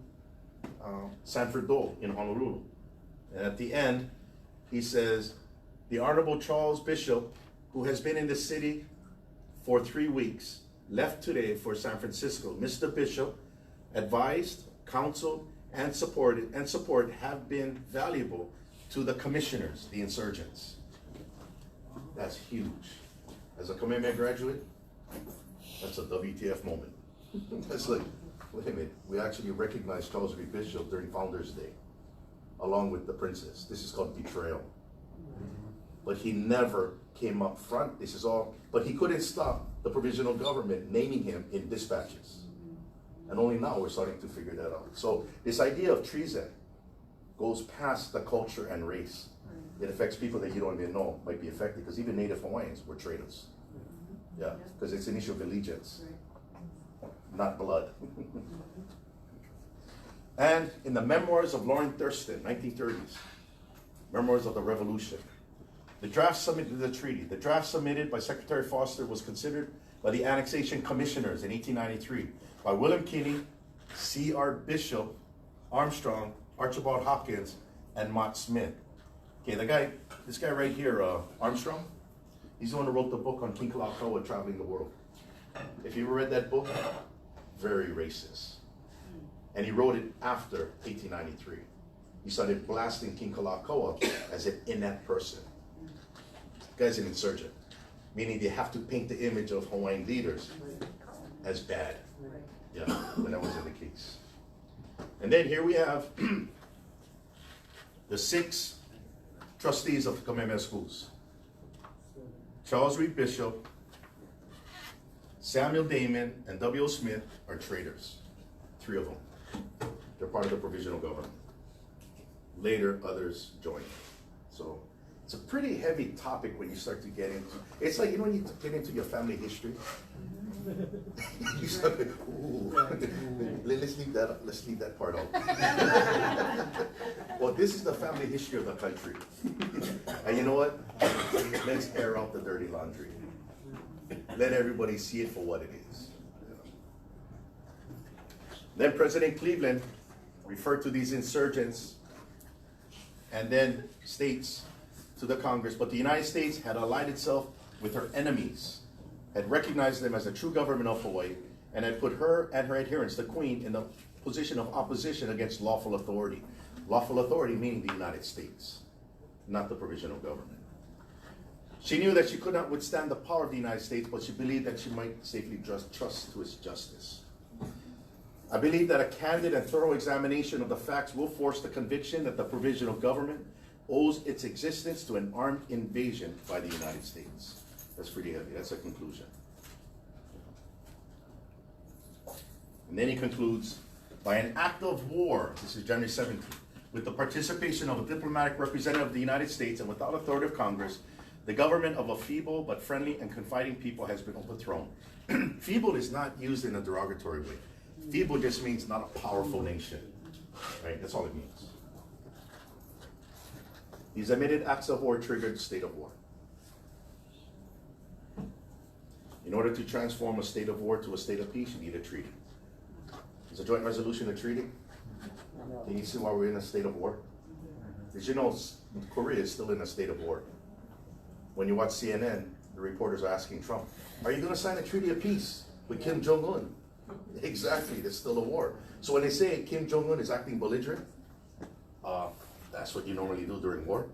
S1: Sanford Dole in Honolulu. And at the end, he says, the Honorable Charles Bishop, who has been in the city for 3 weeks, left today for San Francisco. Mr. Bishop advised, counseled, and support have been valuable to the commissioners, the insurgents. That's huge. As a Kamehameha graduate, That's a WTF moment. It's like, wait a minute, we actually recognize Charles V. Bishop during Founders Day, along with the princess. This is called betrayal. But he never came up front. This is all, but he couldn't stop the provisional government naming him in dispatches. And only now we're starting to figure that out. So this idea of treason goes past the culture and race. It affects people that you don't even know might be affected, because even Native Hawaiians were traitors. Yeah, because it's an issue of allegiance, not blood. And in the memoirs of Lauren Thurston, 1930s, Memoirs of the Revolution, the draft submitted to the treaty, the draft submitted by Secretary Foster was considered by the Annexation Commissioners in 1893 by William Kinney, C.R. Bishop, Armstrong, Archibald Hopkins, and Mott Smith. Okay, this guy right here, Armstrong, he's the one who wrote the book on King Kalakaua traveling the world. If you ever read that book, very racist. And he wrote it after 1893. He started blasting King Kalakaua as an inept person. The guy's an insurgent, meaning they have to paint the image of Hawaiian leaders as bad. Yeah, when that wasn't the case. And then here we have the 6 trustees of Kamehameha schools. Charles Reed Bishop, Samuel Damon, and W.O. Smith are traitors. 3 of them. They're part of the provisional government. Later, others joined. So it's a pretty heavy topic when you start to get into. It's like, you know, when you get into your family history. You start to, ooh. Let's leave that part out. Well, this is the family history of the country. And you know what? Let's air out the dirty laundry. Let everybody see it for what it is. Then President Cleveland referred to these insurgents and then states to the Congress, but the United States had allied itself with her enemies, had recognized them as the true government of Hawaii, and had put her and her adherents, the Queen, in the position of opposition against lawful authority. Lawful authority meaning the United States, not the provisional government. She knew that she could not withstand the power of the United States, but she believed that she might safely trust to its justice. I believe that a candid and thorough examination of the facts will force the conviction that the provisional government owes its existence to an armed invasion by the United States. That's pretty heavy. That's a conclusion. And then he concludes, by an act of war, this is January 17th, with the participation of a diplomatic representative of the United States and without authority of Congress, the government of a feeble but friendly and confiding people has been overthrown. Feeble is not used in a derogatory way. Feeble just means not a powerful nation, right? That's all it means. These admitted acts of war triggered state of war. In order to transform a state of war to a state of peace, you need a treaty. Is a joint resolution a treaty? Can you see why we're in a state of war? Did you know Korea is still in a state of war? When you watch CNN, the reporters are asking Trump, are you going to sign a treaty of peace with Kim Jong-un? Exactly, there's still a war. So when they say Kim Jong-un is acting belligerent, that's what you normally do during war.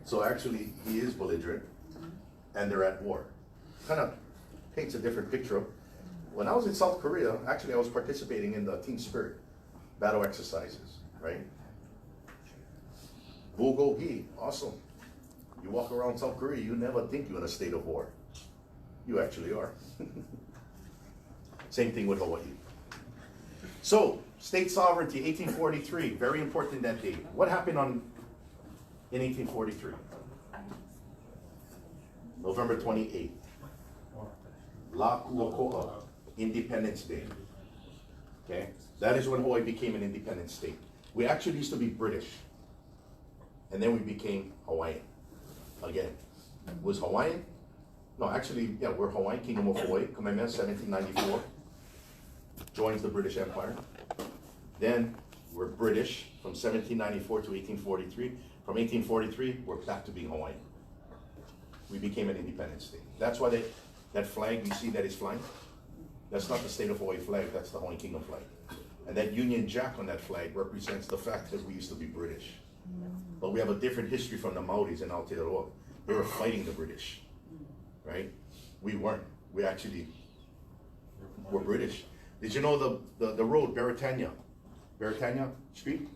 S1: So actually, he is belligerent, and they're at war. Kind of paints a different picture. When I was in South Korea, actually I was participating in the Team Spirit battle exercises, right? Bulgogi, awesome. You walk around South Korea, you never think you're in a state of war. You actually are. Same thing with Hawaii. So, state sovereignty, 1843, very important that date. What happened in 1843? November 28th. La Kuokoa, Independence Day. Okay? That is when Hawaii became an independent state. We actually used to be British. And then we became Hawaiian. Again. Was Hawaiian? No, actually, yeah, we're Hawaiian, Kingdom of Hawaii, Kamehameha, 1794. Joins the British Empire. Then we're British from 1794 to 1843. From 1843, we're back to being Hawaiian. We became an independent state. That's why that flag you see that is flying, that's not the state of Hawaii flag, that's the Hawaiian Kingdom flag. And that Union Jack on that flag represents the fact that we used to be British. But we have a different history from the Maoris in Aotearoa. They were fighting the British, right? We weren't. We actually were British. Did you know the road, Beretania Street?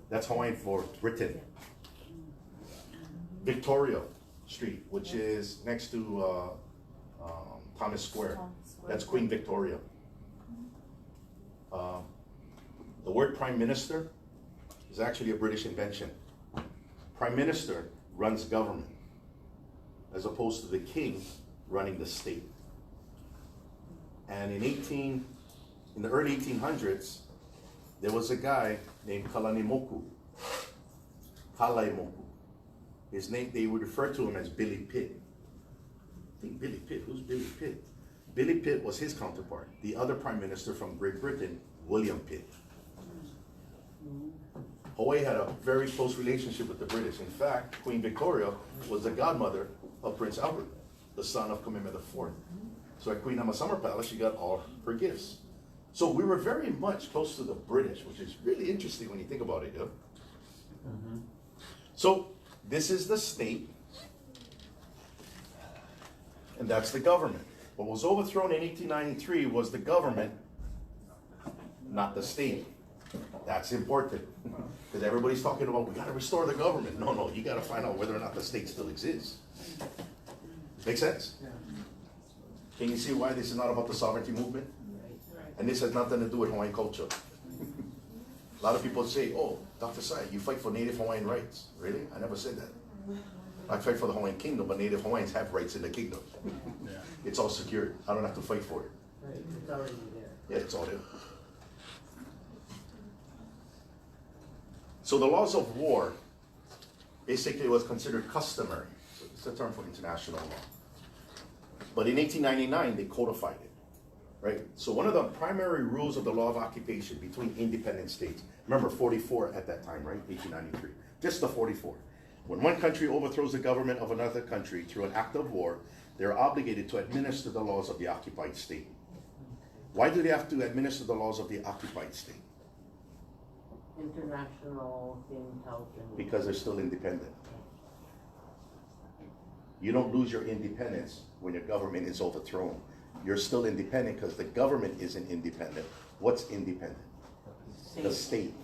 S1: That's Hawaiian for Britain. Victoria Street, which is next to Thomas Square. That's Queen Victoria. The word Prime Minister is actually a British invention. Prime Minister runs government, as opposed to the king running the state. And in the early 1800s, there was a guy named Kalaimoku. His name, they would refer to him as Billy Pitt. I think Billy Pitt, who's Billy Pitt? Billy Pitt was his counterpart, the other prime minister from Great Britain, William Pitt. Hawaii had a very close relationship with the British. In fact, Queen Victoria was the godmother of Prince Albert, the son of Kamehameha IV. So at Queen Ama Summer Palace, she got all her gifts. So we were very much close to the British, which is really interesting when you think about it. Yeah? So this is the state, and that's the government. What was overthrown in 1893 was the government, not the state. That's important, because everybody's talking about, we got to restore the government. No, you got to find out whether or not the state still exists. Make sense? Can you see why this is not about the sovereignty movement? And this has nothing to do with Hawaiian culture. A lot of people say, oh, Dr. Sai, you fight for Native Hawaiian rights. Really? I never said that. I fight for the Hawaiian kingdom, but Native Hawaiians have rights in the kingdom. It's all secured. I don't have to fight for it.
S2: Right, it's already there.
S1: Yeah, it's all there. So the laws of war basically was considered customary. So it's a term for international law. But in 1899, they codified it, right? So one of the primary rules of the law of occupation between independent states, remember 44 at that time, right? 1893, just the 44. When one country overthrows the government of another country through an act of war, they're obligated to administer the laws of the occupied state. Why do they have to administer the laws of the occupied state?
S2: International thing tells them.
S1: Because they're still independent. You don't lose your independence when your government is overthrown. You're still independent because the government isn't independent. What's independent? The state.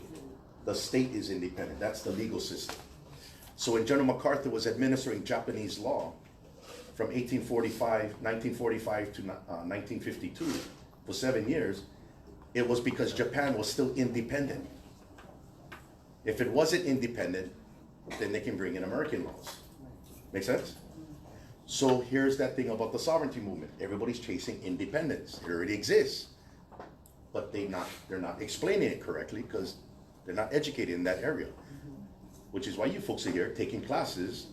S1: The state is independent. That's the legal system. So when General MacArthur was administering Japanese law from 1945 to 1952, for 7 years, it was because Japan was still independent. If it wasn't independent, then they can bring in American laws. Make sense? So here's that thing about the sovereignty movement. Everybody's chasing independence. It already exists. But they're not explaining it correctly because they're not educated in that area. Which is why you folks are here taking classes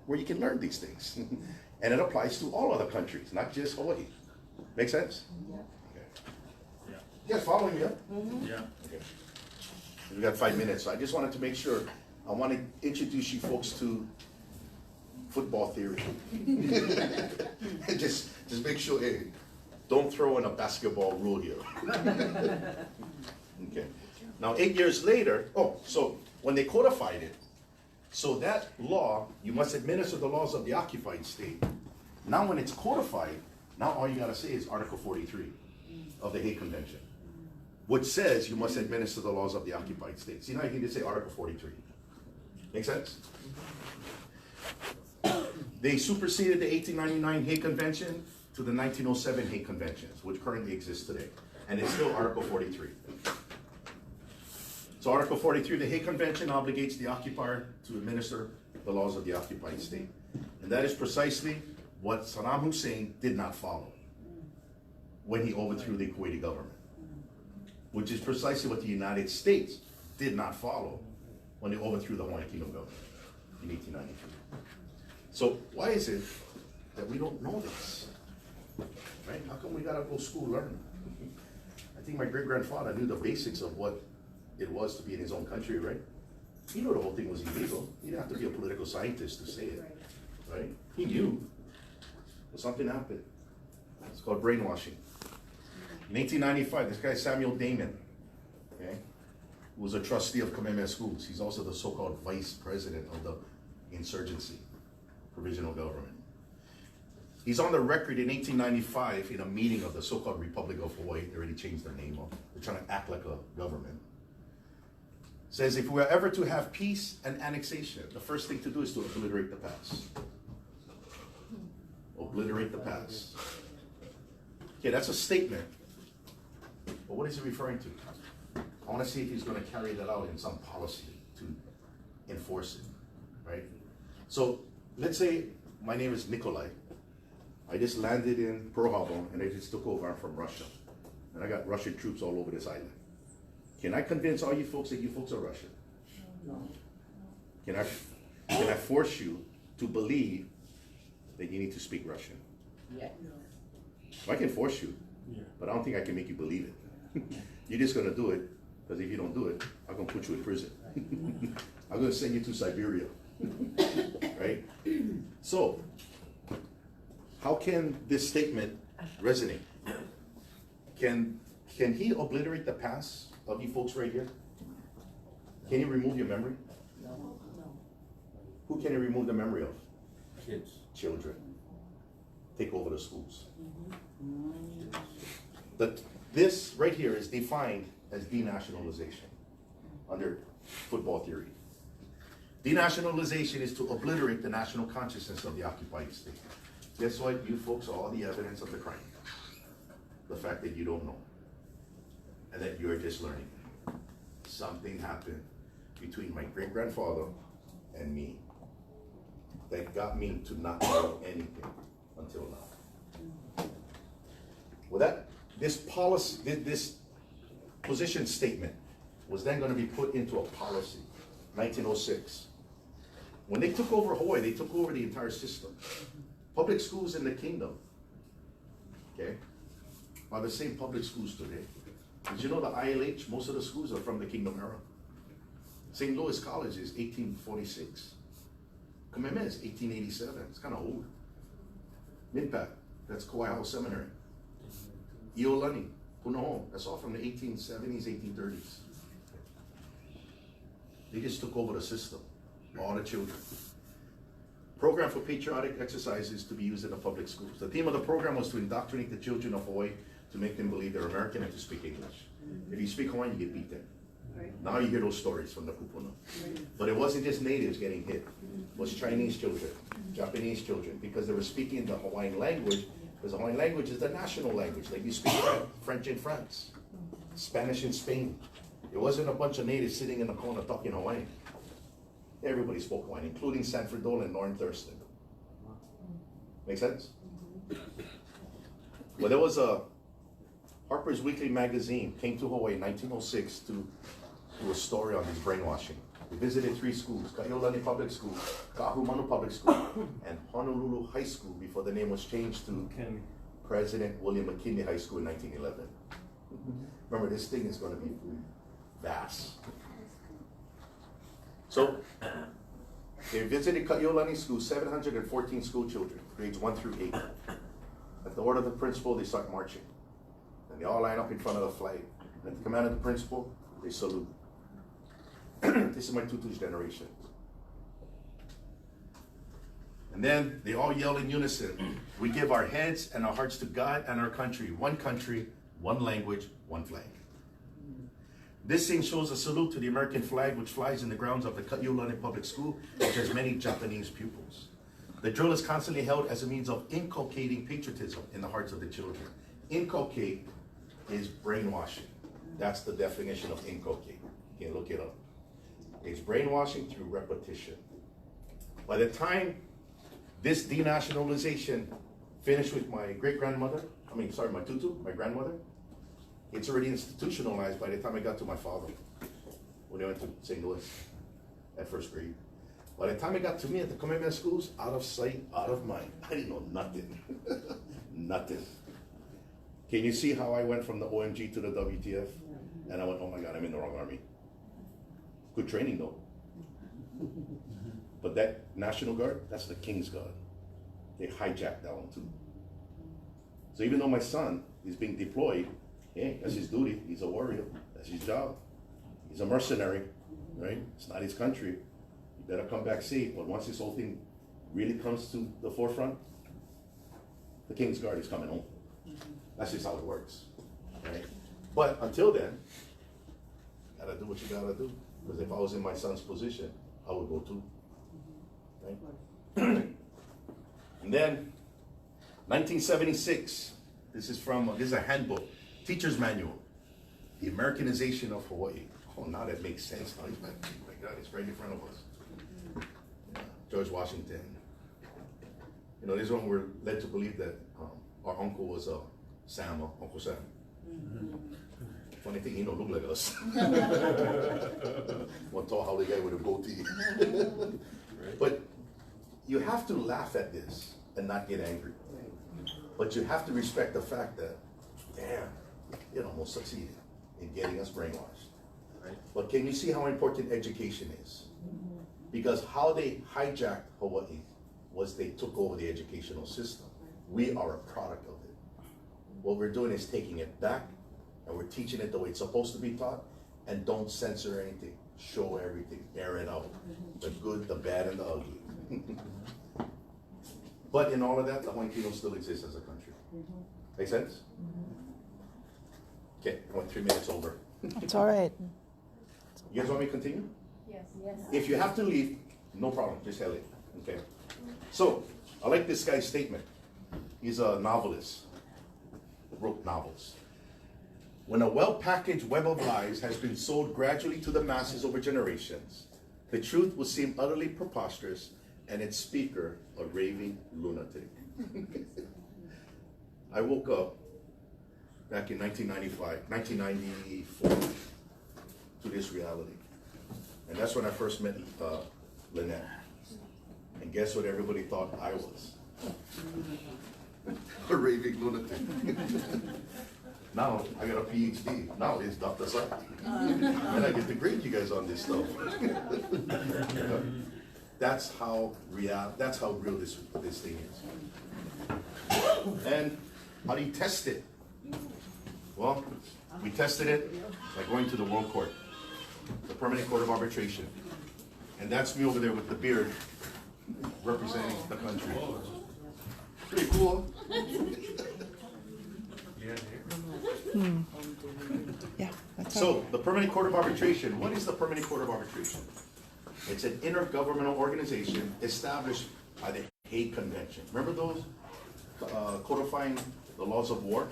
S1: where you can learn these things. And it applies to all other countries, not just Hawaii. Make sense?
S2: Yeah.
S1: Okay.
S3: Yeah.
S1: You guys following me?
S3: Yeah.
S1: Okay. We got 5 minutes, so I just wanted to make sure. I want to introduce you folks to football theory. just make sure, hey, don't throw in a basketball rule here. Okay. Now 8 years later, so when they codified it, so that law, you must administer the laws of the occupied state. Now when it's codified, now all you gotta say is Article 43 of the Hague Convention, which says you must administer the laws of the occupied state. See, now you can just say Article 43. Make sense? They superseded the 1899 Hague Convention to the 1907 Hague Conventions, which currently exist today. And it's still Article 43. So Article 43 of the Hague Convention obligates the occupier to administer the laws of the occupied state. And that is precisely what Saddam Hussein did not follow when he overthrew the Kuwaiti government, which is precisely what the United States did not follow when they overthrew the Hawaiian Kingdom government in 1893. So why is it that we don't know this? Right? How come we gotta go to school learn? I think my great-grandfather knew the basics of what it was to be in his own country, right? He knew the whole thing was illegal. You didn't have to be a political scientist to say it, right? He knew. But something happened. It's called brainwashing. In 1895, this guy Samuel Damon, okay, who was a trustee of Kamehameha Schools. He's also the so-called vice president of the insurgency, provisional government. He's on the record in 1895 in a meeting of the so-called Republic of Hawaii. They already changed their name. They're trying to act like a government. Says if we are ever to have peace and annexation, the first thing to do is to obliterate the past. Obliterate the past. Okay, that's a statement. But what is he referring to? I want to see if he's going to carry that out in some policy to enforce it, right? So let's say my name is Nikolai. I just landed in Pearl Harbor and I just took over. I'm from Russia. And I got Russian troops all over this island. Can I convince all you folks that you folks are Russian?
S2: No.
S1: Can I force you to believe that you need to speak Russian?
S2: Yeah.
S1: I can force you, but I don't think I can make you believe it. You're just gonna do it, because if you don't do it, I'm gonna put you in prison. I'm gonna send you to Siberia, right? So, how can this statement resonate? Can he obliterate the past of you folks right here? Can he remove your memory?
S2: No.
S1: Who can he remove the memory of?
S3: Kids.
S1: Children. Take over the schools. This right here is defined as denationalization under football theory. Denationalization is to obliterate the national consciousness of the occupied state. Guess what? You folks are all the evidence of the crime. The fact that you don't know. And that you're just learning. Something happened between my great-grandfather and me that got me to not know anything until now. Well, this policy, this position statement was then going to be put into a policy, 1906. When they took over Hawaii, they took over the entire system. Public schools in the kingdom, okay, are the same public schools today. Did you know the ILH, most of the schools are from the kingdom era? St. Louis College is 1846. Kamehameha is 1887. It's kind of old. Minpak, that's Kauai House Seminary. Iolani, Punahou, that's all from the 1870s, 1830s. They just took over the system, all the children. Program for patriotic exercises to be used in the public schools. The theme of the program was to indoctrinate the children of Hawaii to make them believe they're American and to speak English. If you speak Hawaiian, you get beat there. Now you hear those stories from the kupuna. But it wasn't just natives getting hit. It was Chinese children, Japanese children, because they were speaking the Hawaiian language, because the Hawaiian language is the national language. Like you speak French in France, Spanish in Spain. It wasn't a bunch of natives sitting in the corner talking Hawaiian. Everybody spoke Hawaiian, including Sanford Dole and Norm Thurston. Make sense? Well, there was a Harper's Weekly magazine came to Hawaii in 1906 to do a story on this brainwashing. They visited 3 schools, Ka'iolani Public School, Ka'ahumanu Public School, and Honolulu High School before the name was changed to President William McKinley High School in 1911. Remember, this thing is going to be vast. So, they visited Ka'iolani School, 714 school children, grades 1 through 8. At the order of the principal, they start marching. And they all line up in front of the flag. At the command of the principal, they salute. This is my tutu's generation. And then they all yell in unison, we give our heads and our hearts to God and our country, one language, one flag. This thing shows a salute to the American flag, which flies in the grounds of the Ka'iolani Public School, which has many Japanese pupils. The drill is constantly held as a means of inculcating patriotism in the hearts of the children. Inculcate is brainwashing. That's the definition of inculcate. You can look it up. It's brainwashing through repetition. By the time this denationalization finished with my great-grandmother, my tutu, my grandmother, it's already institutionalized by the time I got to my father when I went to St. Louis at first grade. By the time it got to me at the Kamehameha schools, out of sight, out of mind. I didn't know nothing. Nothing. Can you see how I went from the OMG to the WTF? And I went, oh my God, I'm in the wrong army. Good training though. But that National Guard, that's the King's Guard. They hijacked that one too. So even though my son is being deployed, yeah, that's his duty. He's a warrior. That's his job. He's a mercenary, right? It's not his country. He better come back safe. But once this whole thing really comes to the forefront, the King's Guard is coming home. That's just how it works, right? But until then, gotta do what you gotta do. Because if I was in my son's position, I would go too, right? And then, 1976, this is a handbook, teacher's manual, the Americanization of Hawaii. Oh, now that makes sense. Now, oh my God, it's right in front of us. Yeah, George Washington. You know, this one we're led to believe that our uncle was Sam, Uncle Sam. Funny thing, he don't look like us. One tall, howly guy with a goatee. But you have to laugh at this and not get angry. But you have to respect the fact that, damn, it almost succeeded in getting us brainwashed. Right? But can you see how important education is? Because how they hijacked Hawaii was they took over the educational system. We are a product of it. What we're doing is taking it back, and we're teaching it the way it's supposed to be taught, and don't censor anything. Show everything, air it out. The good, the bad, and the ugly. But in all of that, the Hawaiian Kingdom still exists as a country. Make sense? Okay, I went 3 minutes over.
S3: It's all right.
S1: You guys want me to continue?
S4: Yes. Yes.
S1: If you have to leave, no problem, just tell it, okay? So, I like this guy's statement. He's a novelist, wrote novels. When a well-packaged web of lies has been sold gradually to the masses over generations, the truth will seem utterly preposterous and its speaker a raving lunatic. I woke up back in 1994 to this reality. And that's when I first met Lynette. And guess what everybody thought I was? A raving lunatic. Now I got a PhD. Now it's Dr. Saki. And I get to grade you guys on this stuff. That's how real this thing is. And how do you test it? Well, we tested it by going to the World Court, the Permanent Court of Arbitration. And that's me over there with the beard representing the country. Pretty cool.
S3: Yeah. That's
S1: So, the Permanent Court of Arbitration, what is the Permanent Court of Arbitration? It's an intergovernmental organization established by the Hague Convention. Remember those codifying the laws of war?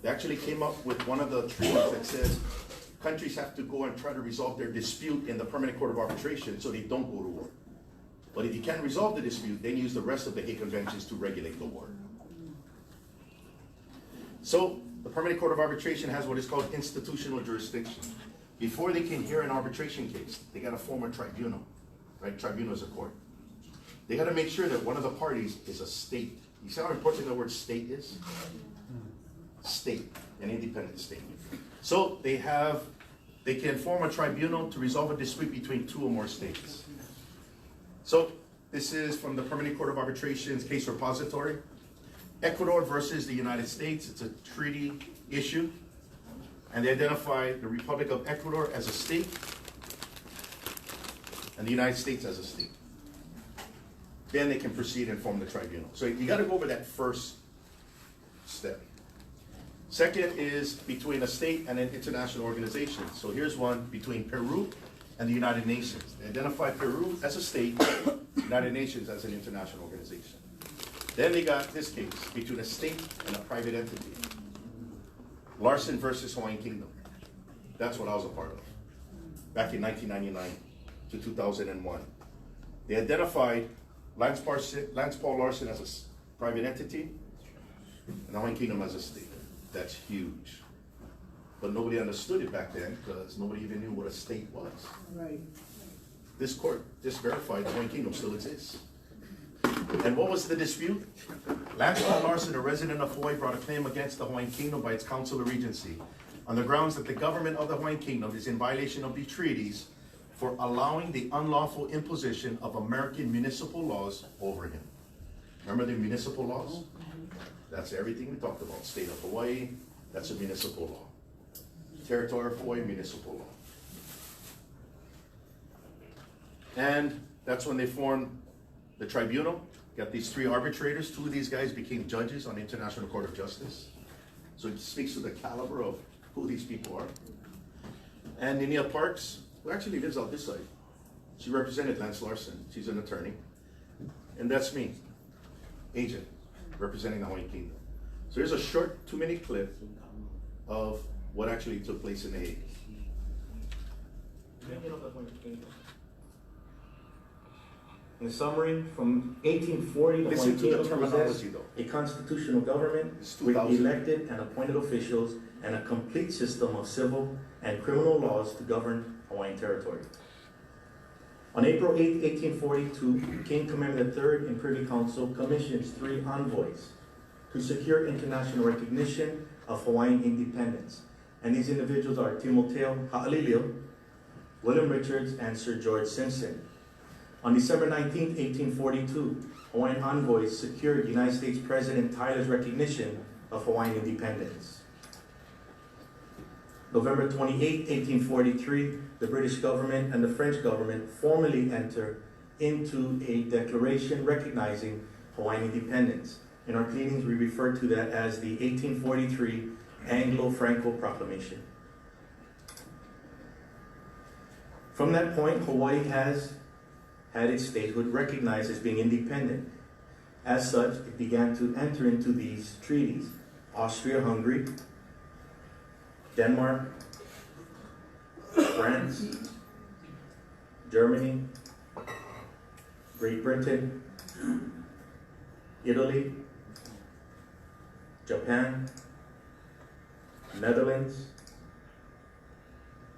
S1: They actually came up with one of the treaties that says countries have to go and try to resolve their dispute in the Permanent Court of Arbitration so they don't go to war. But if you can't resolve the dispute, then use the rest of the Hague Conventions to regulate the war. So, the Permanent Court of Arbitration has what is called institutional jurisdiction. Before they can hear an arbitration case, they got to form a tribunal, right? Tribunal is a court. They got to make sure that one of the parties is a state. You see how important the word state is? State, an independent state. So they can form a tribunal to resolve a dispute between two or more states. So this is from the Permanent Court of Arbitration's case repository. Ecuador versus the United States. It's a treaty issue. And they identify the Republic of Ecuador as a state and the United States as a state. Then they can proceed and form the tribunal. So you got to go over that first step. Second is between a state and an international organization. So here's one between Peru and the United Nations. They identify Peru as a state, United Nations as an international organization. Then they got this case between a state and a private entity. Larson versus Hawaiian Kingdom. That's what I was a part of. Back in 1999 to 2001. They identified Lance Paul Larson as a private entity and the Hawaiian Kingdom as a state. That's huge. But nobody understood it back then because nobody even knew what a state was.
S2: Right.
S1: This court just verified the Hawaiian Kingdom still exists. And what was the dispute? Lance Paul Larson, a resident of Hawaii, brought a claim against the Hawaiian Kingdom by its Council of Regency on the grounds that the government of the Hawaiian Kingdom is in violation of the treaties for allowing the unlawful imposition of American municipal laws over him. Remember the municipal laws? That's everything we talked about. State of Hawaii, that's a municipal law. Territory of Hawaii, municipal law. And that's when they formed the tribunal. Got these three arbitrators. Two of these guys became judges on the International Court of Justice. So it speaks to the caliber of who these people are. And Nenia Parks, who actually lives out this side. She represented Lance Larson. She's an attorney. And that's me, agent, representing the Hawaiian Kingdom. So here's a short 2-minute clip of what actually took place in The Hague.
S4: In summary, from 1840, the
S1: Listen
S4: Hawaiian
S1: to the
S4: Kingdom
S1: terminology,
S4: possessed
S1: though.
S4: a constitutional government
S1: It's
S4: with
S1: 2000.
S4: elected and appointed officials and a complete system of civil and criminal laws to govern Hawaiian territory. On April 8, 1842, King Kamehameha III in Privy Council commissions 3 envoys to secure international recognition of Hawaiian independence. And these individuals are Timoteo Ha'alilio, William Richards, and Sir George Simpson. On December 19, 1842, Hawaiian envoys secured United States President Tyler's recognition of Hawaiian independence. November 28, 1843, the British government and the French government formally enter into a declaration recognizing Hawaiian independence. In our pleadings, we refer to that as the 1843 Anglo-Franco Proclamation. From that point, Hawaii has had its statehood recognized as being independent. As such, it began to enter into these treaties. Austria-Hungary, Denmark, France, Germany, Great Britain, Italy, Japan, Netherlands,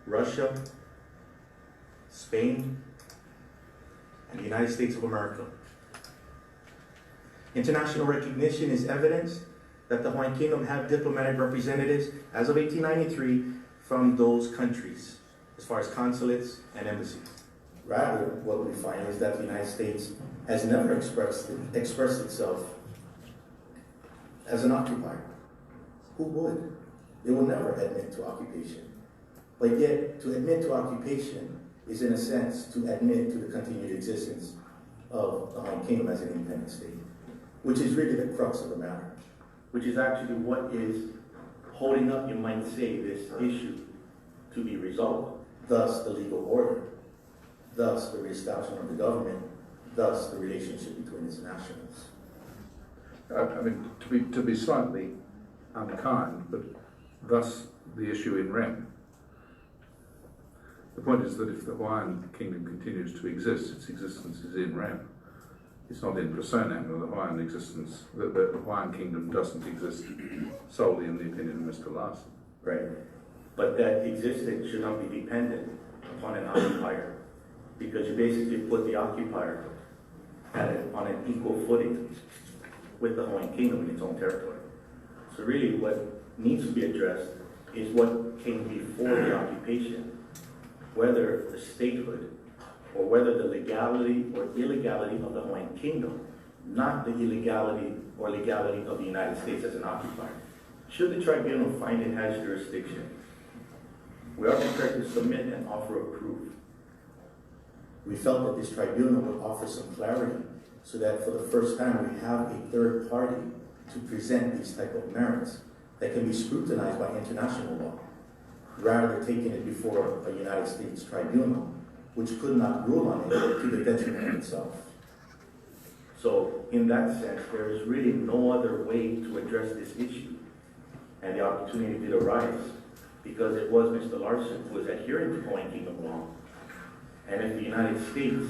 S4: Russia, Spain, and the United States of America. International recognition is evidence that the Hawaiian Kingdom have diplomatic representatives as of 1893 from those countries, as far as consulates and embassies. Rather, what we find is that the United States has never expressed itself as an occupier. Who would? It will never admit to occupation. But yet, to admit to occupation is in a sense to admit to the continued existence of the Hawaiian Kingdom as an independent state, which is really the crux of the matter, which is actually what is holding up, you might say, this issue to be resolved. Thus, the legal order, thus the reestablishment of the government, thus the relationship between its nationals.
S5: I mean, to be slightly unkind, but thus the issue in rem. The point is that if the Hawaiian Kingdom continues to exist, its existence is in rem. It's not in personam, or the Hawaiian existence. The Hawaiian Kingdom doesn't exist solely in the opinion of Mr. Larson.
S4: Right. But that existence should not be dependent upon an occupier, because you basically put the occupier on an equal footing with the Hawaiian Kingdom in its own territory. So really what needs to be addressed is what came before the occupation, whether the statehood or whether the legality or illegality of the Hawaiian Kingdom, not the illegality or legality of the United States as an occupier. Should the tribunal find it has jurisdiction, we are prepared to submit an offer of proof. We felt that this tribunal would offer some clarity so that for the first time we have a third party to present these type of merits that can be scrutinized by international law, rather than taking it before a United States tribunal, which could not rule on it to the detriment of itself. So in that sense, there is really no other way to address this issue. And the opportunity did arise because it was Mr. Larson who was adhering to Hawaiian Kingdom law. And if the United States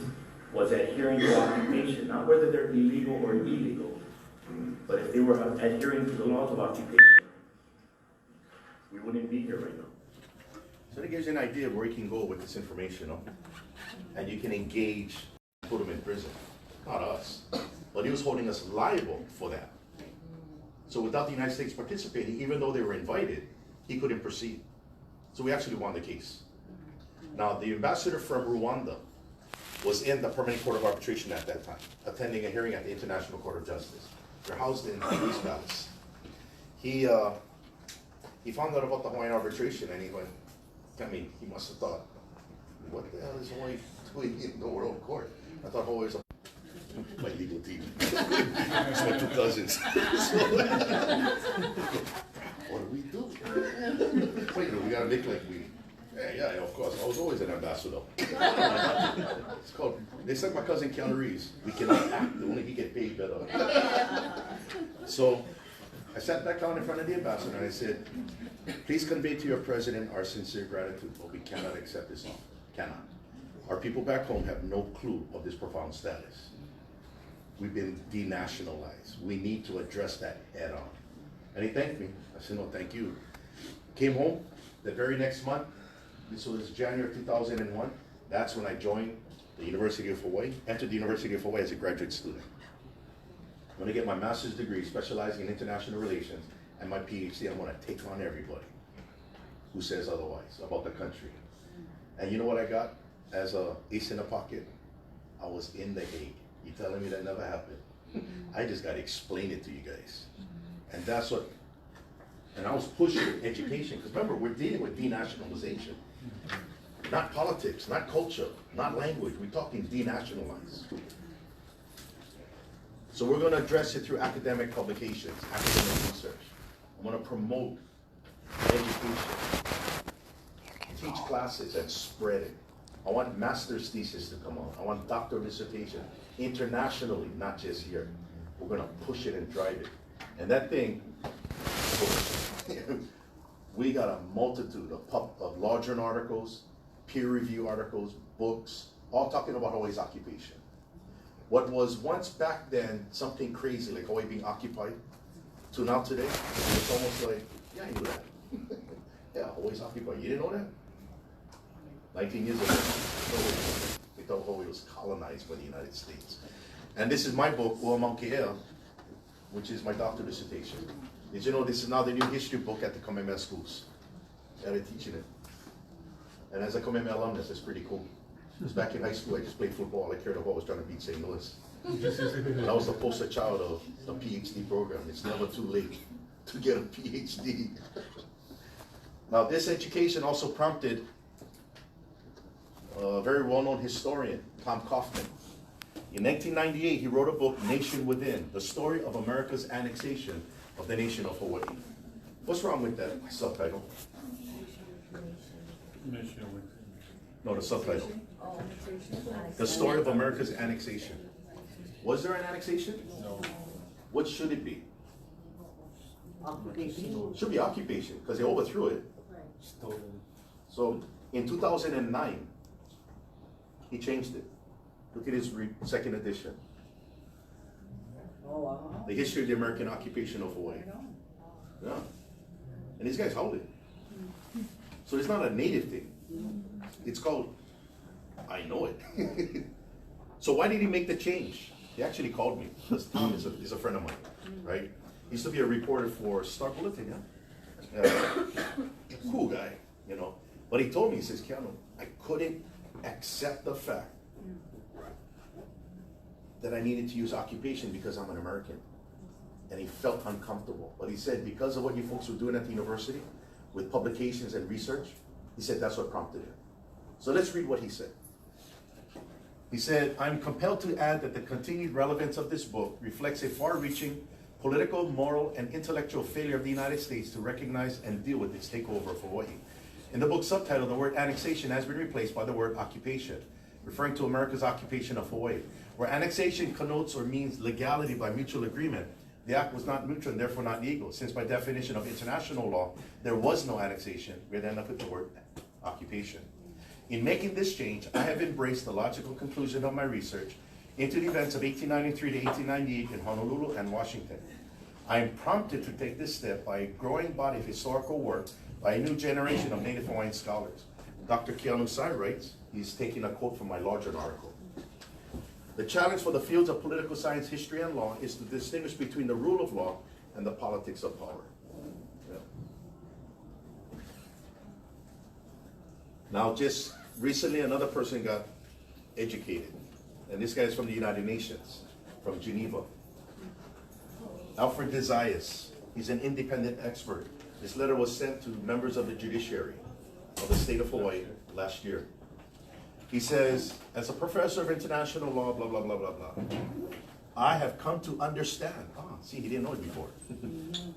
S4: was adhering to occupation, not whether they're illegal or illegal, but if they were adhering to the laws of occupation, we wouldn't be here right now.
S1: So that gives you an idea of where you can go with this information, no? And you can engage, put him in prison. Not us. But he was holding us liable for that. So without the United States participating, even though they were invited, he couldn't proceed. So we actually won the case. Now, the ambassador from Rwanda was in the Permanent Court of Arbitration at that time, attending a hearing at the International Court of Justice. They're housed in the Police Palace. He found out about the Hawaiian arbitration and he went, he must have thought, what the hell is Hawaii doing in the World Court? I thought Hawaii was a... my legal team. It's my two cousins. What do we do? So, you know, we gotta make like we. Yeah, of course. I was always an ambassador. It's called. They said my cousin Keanu Reeves. We cannot act. Only he get paid better. So I sat back down in front of the ambassador and I said, "Please convey to your president our sincere gratitude, but we cannot accept this offer. Cannot. Our people back home have no clue of this profound status. We've been denationalized. We need to address that head on." And he thanked me. I said, "No, thank you." Came home the very next month. This was January 2001. That's when I joined the University of Hawaii, entered the University of Hawaii as a graduate student. I'm going to get my master's degree specializing in international relations, and my PhD, I'm going to take on everybody who says otherwise about the country. And you know what I got as a ace in the pocket? I was in The Hague. You telling me that never happened? I just got to explain it to you guys. And that's what, and I was pushing education, because remember, we're dealing with denationalization. Not politics, not culture, not language. We're talking denationalized. So we're going to address it through academic publications, academic research. I'm going to promote education, teach classes and spread it. I want master's thesis to come out. I want doctoral dissertation internationally, not just here. We're going to push it and drive it. And that thing, we got a multitude of law journal articles, peer review articles, books, all talking about Hawaii's occupation. What was once back then something crazy like Hawaii being occupied, to now today, it's almost like, yeah, I knew that. Yeah, Hawaii's occupied. You didn't know that? 19 years ago, they thought Hawaii was colonized by the United States. And this is my book, Ke'el, which is my doctoral dissertation. Did you know this is now the new history book at the Kamehameha schools? Yeah, they're teaching it. And as a Kamehameha alumnus, that's pretty cool. Because back in high school, I just played football. All I cared about was trying to beat St. Louis. And I was the poster child of the PhD program. It's never too late to get a PhD. Now, this education also prompted a very well-known historian, Tom Kaufman. In 1998, he wrote a book, Nation Within, the story of America's annexation of the nation of Hawaii. What's wrong with that subtitle? No, the subtitle. The story of America's annexation. Was there an annexation?
S6: No.
S1: What should it be?
S2: Occupation.
S1: Should be occupation, because they overthrew it.
S6: Stolen.
S1: So in 2009, he changed it. Look at his second edition.
S2: Oh, wow.
S1: The history of the American occupation of Hawaii. Yeah. And these guys hold it. So it's not a native thing. It's called, I know it. So why did he make the change? He actually called me. Because Tom is a friend of mine, right? He used to be a reporter for Star Bulletin, yeah? Cool guy, you know. But he told me, he says, Keanu, I couldn't accept the fact that I needed to use occupation because I'm an American. And he felt uncomfortable. But he said, because of what you folks were doing at the university, with publications and research, he said that's what prompted it. So let's read what he said. He said, I'm compelled to add that the continued relevance of this book reflects a far-reaching political, moral, and intellectual failure of the United States to recognize and deal with its takeover of Hawaii. In the book's subtitle, the word annexation has been replaced by the word occupation, referring to America's occupation of Hawaii. Where annexation connotes or means legality by mutual agreement, the act was not mutual and therefore not legal, since by definition of international law, there was no annexation. We end up with the word occupation. In making this change, I have embraced the logical conclusion of my research into the events of 1893 to 1898 in Honolulu and Washington. I am prompted to take this step by a growing body of historical work by a new generation of Native Hawaiian scholars. Dr. Keanu writes, he's taking a quote from my law journal article. The challenge for the fields of political science, history, and law is to distinguish between the rule of law and the politics of power. Yeah. Now, just recently, another person got educated, and this guy is from the United Nations, from Geneva. Alfred Desaias, he's an independent expert. This letter was sent to members of the judiciary of the state of Hawaii last year. He says, as a professor of international law, blah, blah, blah, blah, blah, I have come to understand, see, he didn't know it before.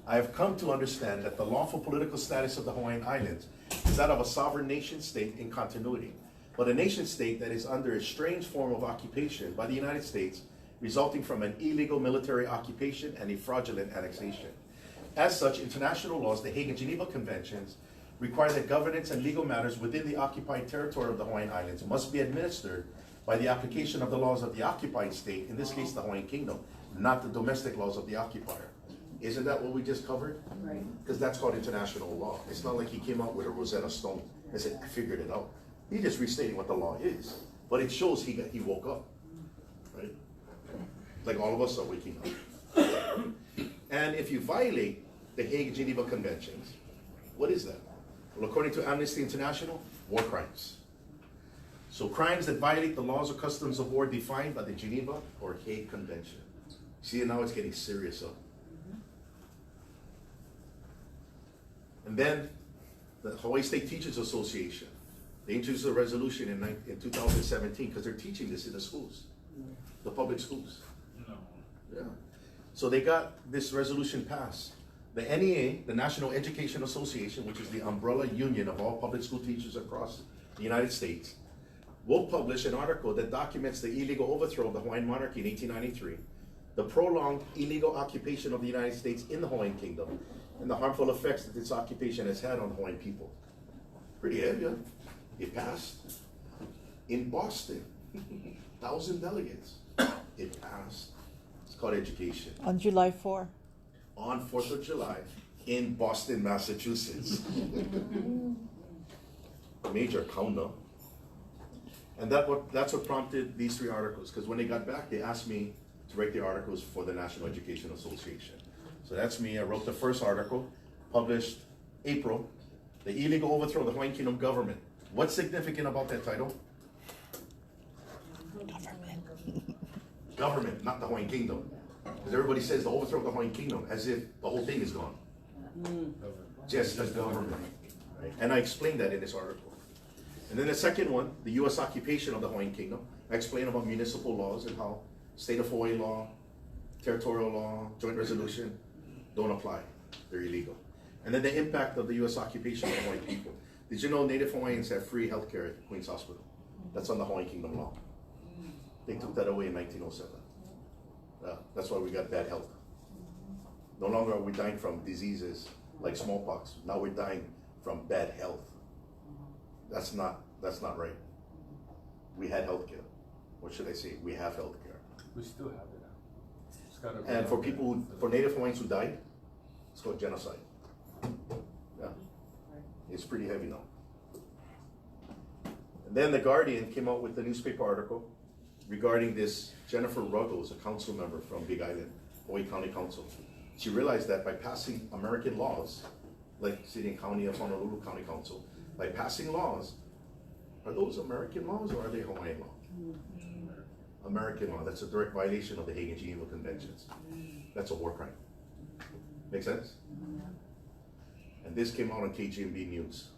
S1: I have come to understand that the lawful political status of the Hawaiian Islands is that of a sovereign nation state in continuity, but a nation state that is under a strange form of occupation by the United States, resulting from an illegal military occupation and a fraudulent annexation. As such, international laws, the Hague and Geneva Conventions, require that governance and legal matters within the occupied territory of the Hawaiian Islands must be administered by the application of the laws of the occupied state, in this case the Hawaiian Kingdom, not the domestic laws of the occupier. Isn't that what we just covered?
S2: Right.
S1: Because that's called international law. It's not like he came out with a Rosetta Stone and said, I figured it out. He's just restating what the law is. But it shows he woke up, right? Like all of us are waking up. And if you violate the Hague and Geneva Conventions, what is that? Well, according to Amnesty International, war crimes. So crimes that violate the laws or customs of war defined by the Geneva or Hague Convention. See, now it's getting serious, huh? And then the Hawaii State Teachers Association, they introduced a resolution in 2017 because they're teaching this in the schools, the public schools.
S6: No.
S1: Yeah. So they got this resolution passed. The NEA, the National Education Association, which is the umbrella union of all public school teachers across the United States, will publish an article that documents the illegal overthrow of the Hawaiian monarchy in 1893, the prolonged illegal occupation of the United States in the Hawaiian Kingdom, and the harmful effects that this occupation has had on the Hawaiian people. Pretty heavy, huh? It passed in Boston, 1,000 delegates. It passed. It's called education.
S3: On July 4.
S1: On 4th of July in Boston, Massachusetts. Major countdown. And that's what prompted these 3 articles, because when they got back, they asked me to write the articles for the National Education Association. So that's me. I wrote the first article, published April, The Illegal Overthrow of the Hawaiian Kingdom Government. What's significant about that title? Government, not the Hawaiian Kingdom. Because everybody says the overthrow of the Hawaiian Kingdom as if the whole thing is gone. Just the government. Right? And I explained that in this article. And then the second one, the U.S. occupation of the Hawaiian Kingdom. I explain about municipal laws and how state of Hawaii law, territorial law, joint resolution don't apply. They're illegal. And then the impact of the U.S. occupation of the Hawaiian people. Did you know Native Hawaiians have free health care at Queen's Hospital? That's on the Hawaiian Kingdom law. They took that away in 1907. That's why we got bad health. No longer are we dying from diseases like smallpox. Now we're dying from bad health. That's not right. We had health care. What should I say? We have health care.
S6: We still have it now. It's gotta be
S1: And for
S6: out
S1: people,
S6: there.
S1: for Native Hawaiians who died, it's called genocide. Yeah, it's pretty heavy now. And then the Guardian came out with a newspaper article regarding this Jennifer Ruggles, a council member from Big Island, Hawaii County Council. She realized that by passing American laws, like City and County of Honolulu County Council, by passing laws, are those American laws or are they Hawaiian law? American law. That's a direct violation of the Hague and Geneva Conventions. That's a war crime. Make sense? And this came out on KGMB News.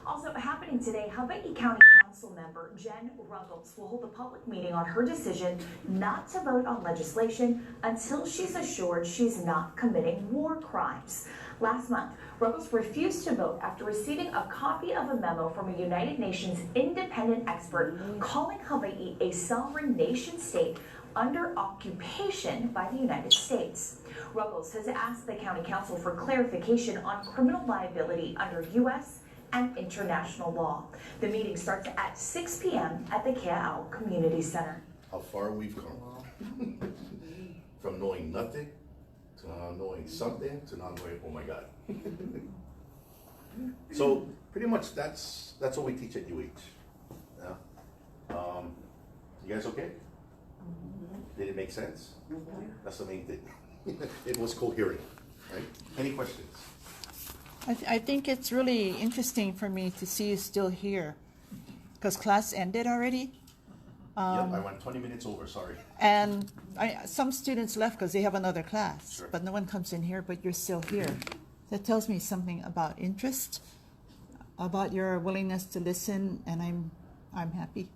S7: Also happening today, Hawaii County Council member Jen Ruggles will hold a public meeting on her decision not to vote on legislation until she's assured she's not committing war crimes. Last month, Ruggles refused to vote after receiving a copy of a memo from a United Nations independent expert calling Hawaii a sovereign nation state under occupation by the United States. Ruggles has asked the County Council for clarification on criminal liability under U.S. and international law. The meeting starts at 6 p.m. at the Kea'au Community Center.
S1: How far we've come. From knowing nothing to now knowing something to now knowing, oh my God. So pretty much that's what we teach at UH. Yeah. You guys okay? Did it make sense? That's the main thing. It was coherent, right? Any questions?
S3: I think it's really interesting for me to see you still here, because class ended already.
S1: Yep, I went 20 minutes over, sorry.
S3: And some students left because they have another class,
S1: Sure.
S3: but no one comes in here, but you're still here. That tells me something about interest about your willingness to listen, and I'm happy.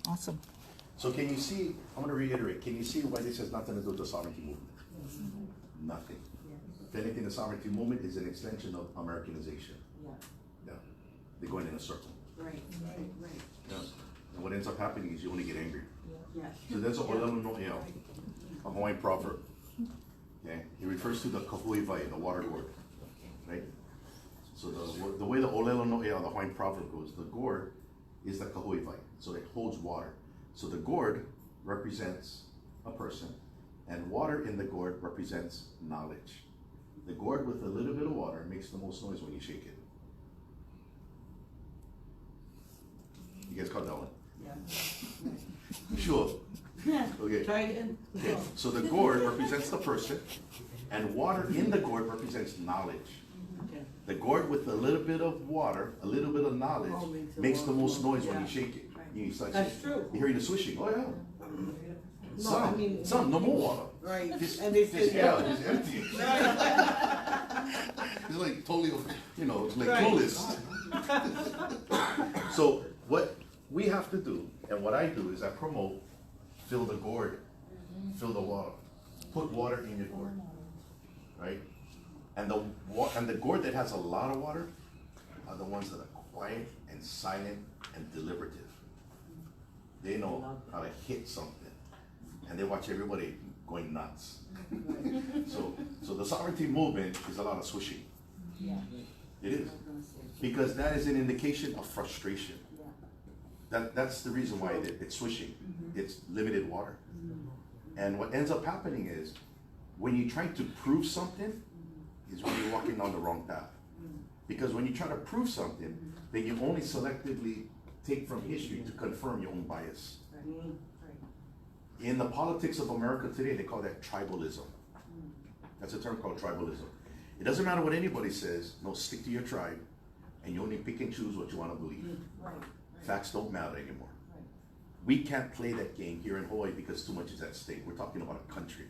S3: Awesome.
S1: So can you see, I'm gonna reiterate, can you see why this has nothing to do with the sovereignty movement? Nothing. If anything, the sovereignty movement is an extension of Americanization.
S2: Yeah,
S1: Yeah, they're going in a circle.
S2: right.
S1: Yeah. And what ends up happening is you only get angry.
S2: Yeah.
S1: So there's a Olelo No'eo, a Hawaiian proverb. Okay, it refers to the kahui vai, the water gourd, right? So the way the Olelo No'eo, the Hawaiian proverb goes, the gourd is the kahui vai, so it holds water. So the gourd represents a person, and water in the gourd represents knowledge. The gourd with a little bit of water makes the most noise when you shake it. You guys caught that one?
S2: Yeah.
S1: Sure. Okay.
S2: Try again.
S1: Okay. So the gourd represents the person, and water in the gourd represents knowledge.
S2: Okay.
S1: The gourd with a little bit of water, a little bit of knowledge,
S2: Oh, makes a
S1: makes
S2: lot
S1: the
S2: of
S1: most
S2: noise.
S1: noise when you
S2: Yeah.
S1: shake it. You start
S2: That's
S1: shaking.
S2: true.
S1: You hear the swishing. Oh yeah.
S2: No,
S1: Some,
S2: I mean.
S1: no more water.
S2: Right,
S1: Just,
S2: and they
S1: just,
S2: say,
S1: yeah, it's empty. It's like totally, it's like
S2: Right.
S1: clueless. So what we have to do, and what I do, is I promote, fill the gourd, fill the water, put water in your gourd, right? And the gourd that has a lot of water are the ones that are quiet and silent and deliberative. They know how to hit something, and they watch everybody going nuts. So the sovereignty movement is a lot of swishing.
S2: Yeah.
S1: It is, because that is an indication of frustration. That's the reason why it's swishing. It's limited water. And what ends up happening is, when you try to prove something, is when you're walking down the wrong path. Because when you try to prove something, then you only selectively take from history to confirm your own bias. In the politics of America today, they call that tribalism. That's a term called tribalism. It doesn't matter what anybody says, no, stick to your tribe, and you only pick and choose what you want to believe. Facts don't matter anymore. We can't play that game here in Hawaii because too much is at stake. We're talking about a country.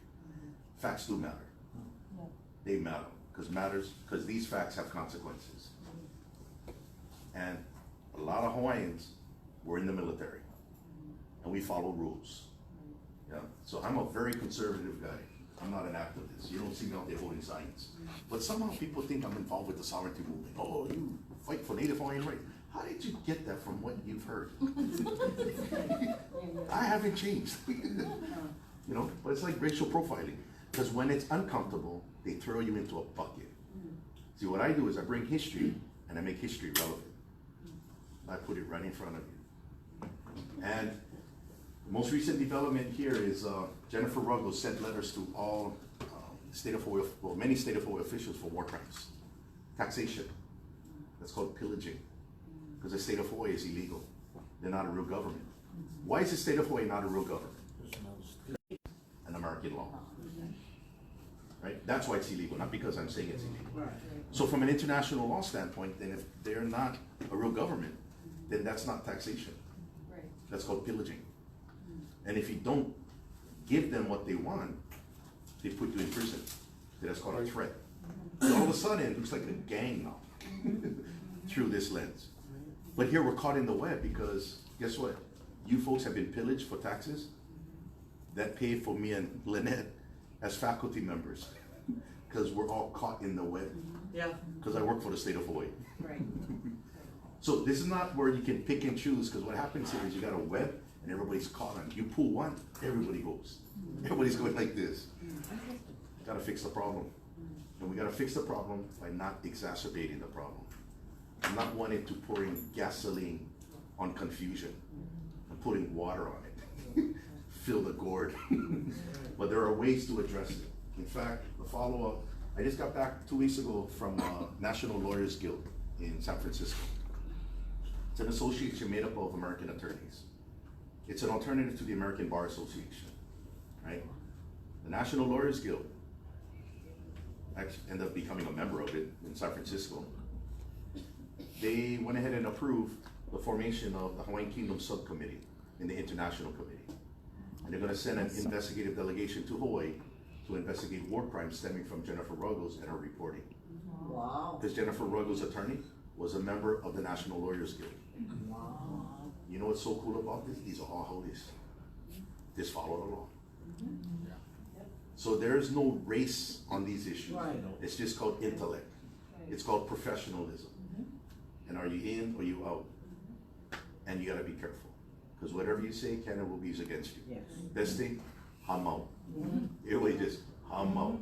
S1: Facts do matter. They matter, because these facts have consequences. And a lot of Hawaiians were in the military, and we follow rules. Yeah, so I'm a very conservative guy. I'm not an activist. You don't see me out there holding signs. But somehow people think I'm involved with the sovereignty movement. Oh, you fight for Native Hawaiian rights. How did you get that from what you've heard? I haven't changed. But it's like racial profiling. Because when it's uncomfortable, they throw you into a bucket. See, what I do is I bring history, and I make history relevant. I put it right in front of you. And the most recent development here is Jennifer Ruggles sent letters to all many state of Hawaii officials for war crimes. Taxation. That's called pillaging. Because the state of Hawaii is illegal. They're not a real government. Why is the state of Hawaii not a real government? An American law. Right? That's why it's illegal, not because I'm saying it's illegal. So from an international law standpoint, then if they're not a real government, then that's not taxation. That's called pillaging. And if you don't give them what they want, they put you in prison. That's called a threat. So all of a sudden, it looks like a gang now through this lens. But here we're caught in the web because guess what? You folks have been pillaged for taxes that paid for me and Lynette as faculty members because we're all caught in the web.
S2: Yeah.
S1: Because I work for the state of Hawaii.
S2: Right.
S1: So this is not where you can pick and choose, because what happens here is you got a web and everybody's caught on. You pull one, everybody goes. Everybody's going like this. Gotta fix the problem. And we gotta fix the problem by not exacerbating the problem. I'm not wanting to pour in gasoline on confusion. I'm putting water on it. Fill the gourd. But there are ways to address it. In fact, the follow-up, I just got back 2 weeks ago from National Lawyers Guild in San Francisco. It's an association made up of American attorneys. It's an alternative to the American Bar Association, right? The National Lawyers Guild actually ended up becoming a member of it in San Francisco. They went ahead and approved the formation of the Hawaiian Kingdom Subcommittee in the International Committee. And they're gonna send an investigative delegation to Hawaii to investigate war crimes stemming from Jennifer Ruggles and her reporting.
S2: Wow.
S1: Because Jennifer Ruggles' attorney was a member of the National Lawyers Guild.
S2: Wow.
S1: You know what's so cool about this? These are all homies. Just follow the law. So there's no race on these issues.
S2: Right.
S1: It's just called intellect. It's called professionalism. And are you in or you out? And you gotta be careful. Because whatever you say can and will be used against you.
S2: Yes.
S1: Best thing, hum out. It will just hum out.